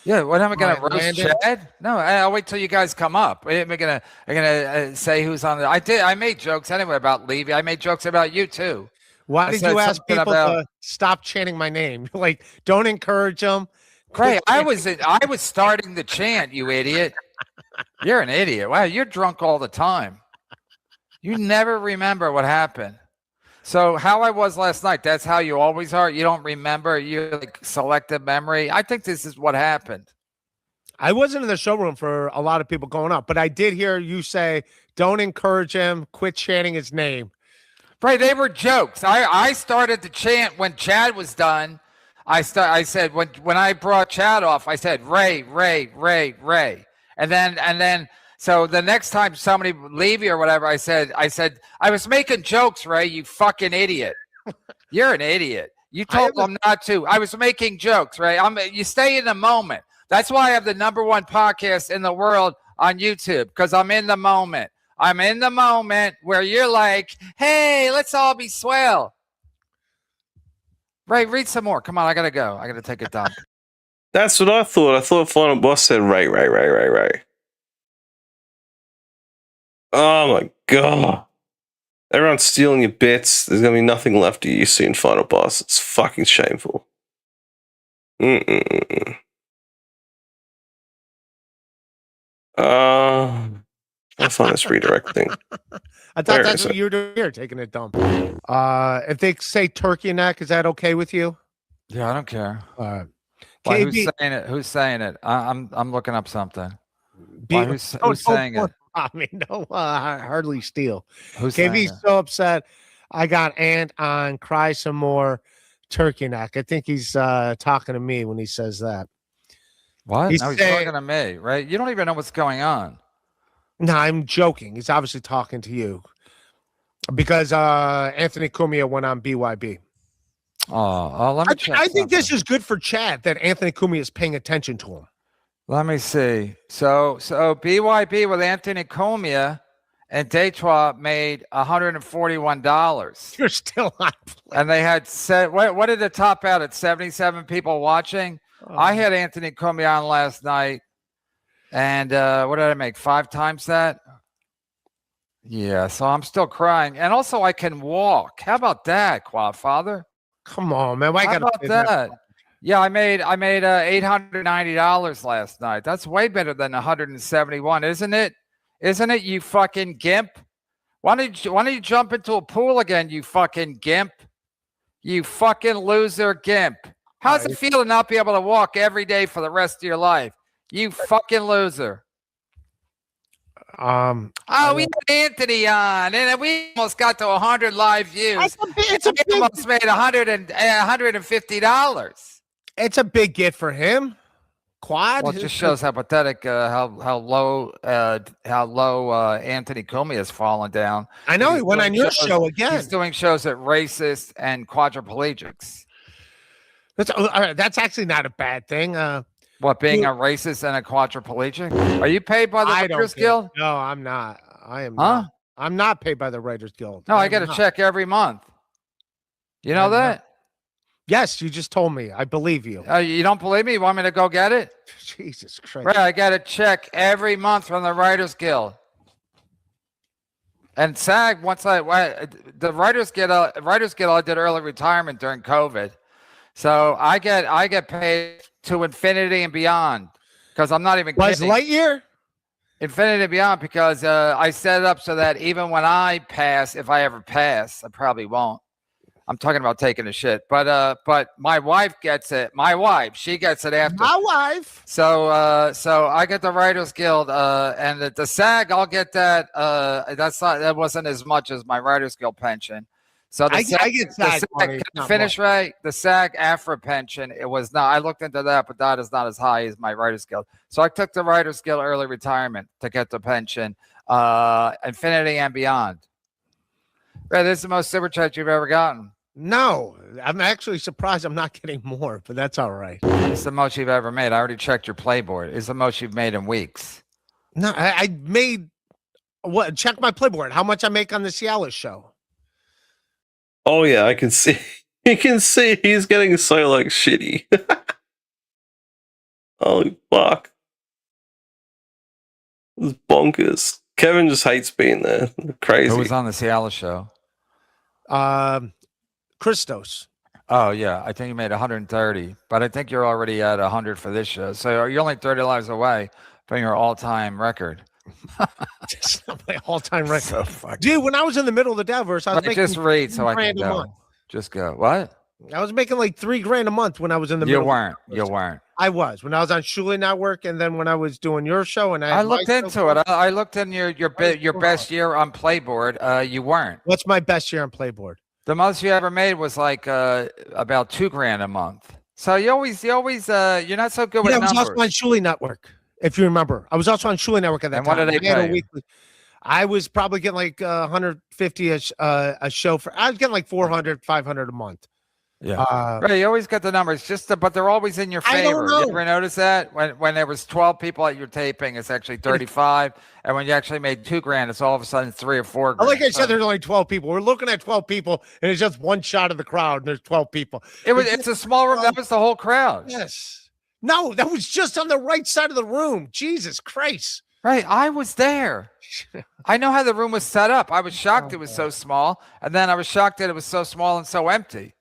Yeah, what am I going to Brian roast Landon? Chad? No, I'll wait till you guys come up. Am I gonna say who's on the? I made jokes anyway about Levy. I made jokes about you too. Why I did said you ask something people about- to stop chanting my name? Like, don't encourage them. Ray, I was starting the chant. You idiot! You're an idiot. Wow, you're drunk all the time. You never remember what happened. So how I was last night, that's how you always are. You don't remember. You're like selective memory. I think this is what happened. I wasn't in the showroom for a lot of people going up, but I did hear you say, don't encourage him. Quit chanting his name. Right, they were jokes. I started to chant when Chad was done. I said when I brought Chad off, I said Ray, Ray, Ray, Ray. And then so the next time somebody leave you or whatever, I said I was making jokes, Ray, you fucking idiot. You're an idiot. You told them not to. I was making jokes, Ray. You stay in the moment. That's why I have the #1 podcast in the world on YouTube, because I'm in the moment. I'm in the moment where you're like, hey, let's all be swell. Ray, read some more. Come on, I gotta go. I gotta take a dump. That's what I thought. I thought Final Boss said Ray. Oh my god. Everyone's stealing your bits. There's gonna be nothing left of you soon, Final Boss. It's fucking shameful. I'll find this redirect thing. I thought Where that's is what it? you were doing here, taking a dump. If they say turkey neck, is that okay with you? Yeah, I don't care. Why, Who's saying it? Who's saying it? I'm looking up something. Who's saying it? I mean, no, hardly steal. Who's saying KB's it? so upset. I got Ant on Cry Some More Turkey Neck. I think he's talking to me when he says that. What? He's No, he's saying- talking to me, right? You don't even know what's going on. No, I'm joking. He's obviously talking to you because Anthony Cumia went on BYB. Oh, let me check. I think this something. is good for Chad that Anthony Cumia is paying attention to him. Let me see. So BYB with Anthony Comia and Detroit made $141. You're still on. And they had said, what did it top out at? 77 people watching. I had Anthony Comia on last night. And what did I make? 5 times that? Yeah, so I'm still crying. And also I can walk. How about that, Quadfather? Come on, man. Why How gotta about say that? Yeah, I made $890 last night. That's way better than 171, isn't it? Isn't it, you fucking gimp? Why don't you jump into a pool again, you fucking gimp? You fucking loser gimp. How's it feel to not be able to walk every day for the rest of your life? You fucking loser. Oh, we had Anthony on, and we almost got to 100 live views. It's a We almost made $150. It's a big get for him. Quad. Well, it just shows how pathetic, how low Anthony Comey has fallen down. I know he He's went doing on your shows- show again. He's doing shows at racists and quadriplegics. That's actually not a bad thing. What, being a racist and a quadriplegic? Are you paid by the I Writers don't Guild? No, I'm not. I am Huh? not. I'm not paid by the Writers Guild. No, I am get a not. check every month. You know I'm that? not. Yes, you just told me. I believe you. You don't believe me? You want me to go get it? Jesus Christ. Right, I get a check every month from the Writers Guild. And SAG, the Writers Guild, I did early retirement during COVID, so I get paid to infinity and beyond because I'm not even Was kidding. Lightyear? Infinity and beyond because I set it up so that even when I pass, if I ever pass, I probably won't. I'm talking about taking a shit, but my wife gets it. My wife, she gets it after. My wife. So I get the Writers Guild, and the SAG, I'll get that. That wasn't as much as my Writers Guild pension. So I get SAG money, Can I not finish much. right? The SAG AFRA pension, it was not. I looked into that, but that is not as high as my Writers Guild. So I took the Writers Guild early retirement to get the pension, infinity and beyond. Right, this is the most super chat you've ever gotten. No, I'm actually surprised I'm not getting more, but that's all right. It's the most you've ever made. I already checked your Playboard. It's the most you've made in weeks. No, I made what? Check my Playboard. How much I make on the Cialis show? Oh yeah, I can see. You can see he's getting so like shitty. Holy fuck! It's bonkers. Kevin just hates being there. Crazy. Who was on the Cialis show? Christos. Oh yeah, I think you made 130, but I think you're already at 100 for this show. So you're only 30 lives away from your all-time record. That's not my all-time record. So fucking. Dude, when I was in the middle of the Dabbleverse, I was making Just read so I can $3,000 a go. month. Just go. What? I was making like $3,000 a month when I was in the You middle. weren't. You weren't. I was when I was on Shuli Network, and then when I was doing your show, and I looked into it. I looked in your best year on Playboard. You weren't. What's my best year on Playboard? The most you ever made was like about $2,000 a month. So you're not so good with I was numbers. also on Shuli Network, if you remember. I was also on Shuli Network at that And time. what did they I had a pay you? weekly. I was probably getting like 150 a show for. I was getting like 400, 500 a month. Yeah. Right, you always get the numbers, but they're always in your I don't favor. know. You ever notice that when there was 12 people at your taping, it's actually 35, and when you actually made $2,000, it's all of a sudden 3 or 4 grand. Like I said, there's only 12 people. We're looking at 12 people, and it's just one shot of the crowd, and there's 12 people. It's a small room. That was the whole crowd. Yes. No, that was just on the right side of the room. Jesus Christ. Right, I was there. I know how the room was set up. I was shocked it was so small, and then I was shocked that it was so small and so empty.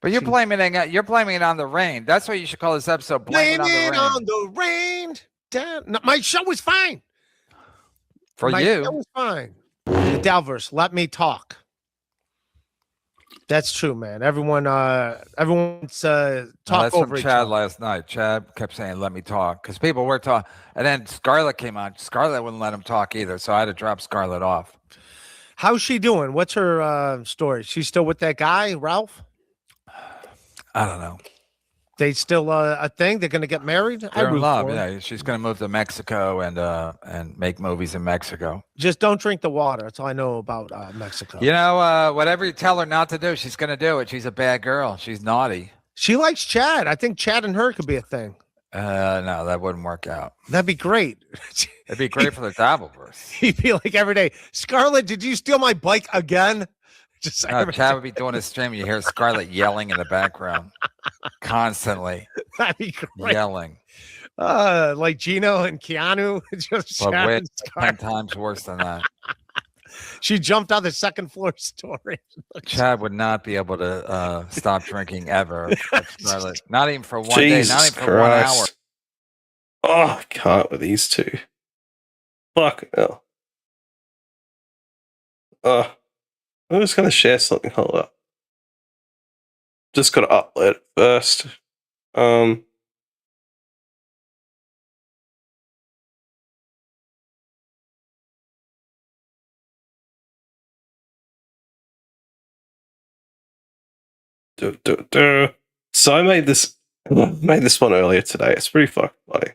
But you're blaming it on the rain. That's what you should call this episode. Blame it on the rain. Damn. No, my show was fine. For my you. show was fine. The Dabbleverse, let me talk. That's true, man. Everyone's talk That's over from each Chad other. last night. Chad kept saying, "Let me talk," because people were talking, and then Scarlett came on. Scarlett wouldn't let him talk either, so I had to drop Scarlett off. How's she doing? What's her story? She's still with that guy, Ralph? I don't know. They still a thing? They're gonna get married? They're in root love. for 'em. Yeah, she's gonna move to Mexico and make movies in Mexico. Just don't drink the water. That's all I know about Mexico. You know, whatever you tell her not to do, she's gonna do it. She's a bad girl. She's naughty. She likes Chad. I think Chad and her could be a thing. No, that wouldn't work out. That'd be great. It'd be great for the Dabbleverse. He'd be like every day, Scarlett, did you steal my bike again? Just No, Chad would be doing his stream. You hear Scarlett yelling in the background constantly, that'd be great. yelling. Like Gino and Keanu. Just But Chad wait, and 10 Scarlett. times worse than that. She jumped on the second floor story. Chad would not be able to stop drinking ever. Scarlett. Not even for one Jesus day, not even for 1 hour. Christ. Oh, I can't with these two. Fuck hell. I'm just gonna share something. Hold up. Just gotta upload it first. So I made this one earlier today. It's pretty fucking funny.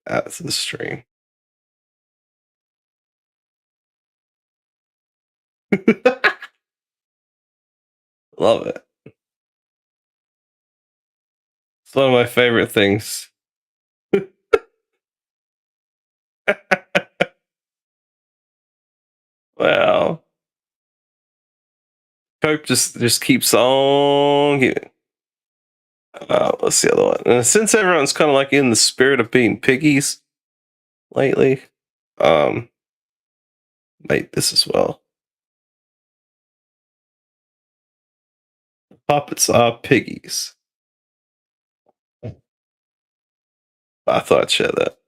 Add it to the stream. Love it. It's one of my favorite things. Well, Cope just keeps on giving. What's the other one? And since everyone's kind of like in the spirit of being piggies lately, mate, this as well. Puppets are piggies. I thought I'd share that.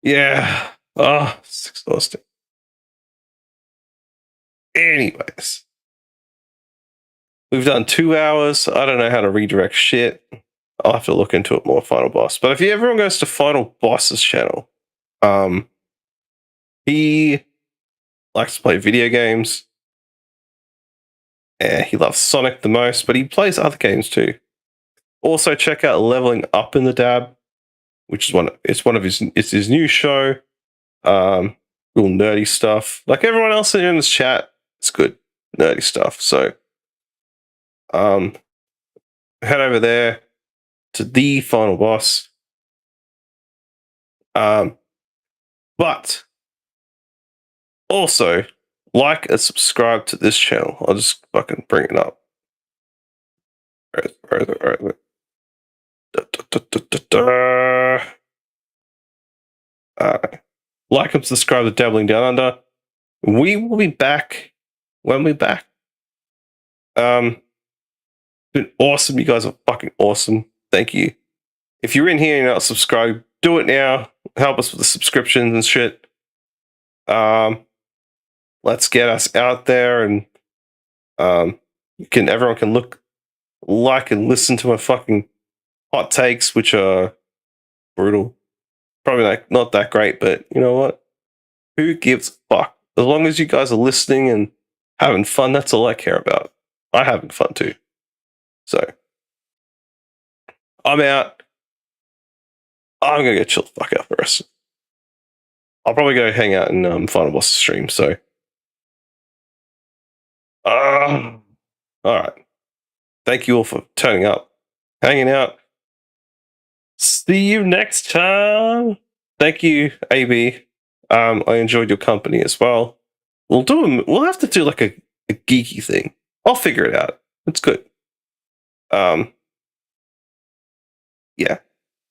Yeah. Oh, it's exhausting. Anyways, we've done 2 hours. I don't know how to redirect shit. I'll have to look into it more, Final Boss. But if everyone goes to Final Boss's channel, he likes to play video games. Yeah, he loves Sonic the most, but he plays other games too. Also, check out Leveling Up in the Dab, which is it's his new show. Real nerdy stuff. Like everyone else in this chat, it's good nerdy stuff. So, head over there to the Final Boss. But also like and subscribe to this channel. I'll just fucking bring it up. Like and subscribe to Dabbling Down Under. We will be back when we're back. It's been awesome. You guys are fucking awesome. Thank you. If you're in here and you're not subscribed, do it now. Help us with the subscriptions and shit. Let's get us out there, and everyone can look, like, and listen to my fucking hot takes, which are brutal. Probably like not that great, but you know what? Who gives a fuck? As long as you guys are listening and having fun, that's all I care about. I'm having fun too. So I'm out. I'm gonna go chill the fuck out for the rest. I'll probably go hang out in Final Boss stream. So, all right. Thank you all for turning up, hanging out. See you next time. Thank you, AB. I enjoyed your company as well. We'll have to do like a geeky thing. I'll figure it out. It's good. Yeah.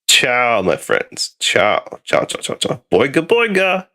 Ciao, my friends. Ciao. Ciao, ciao, ciao, ciao. Boyga, boyga.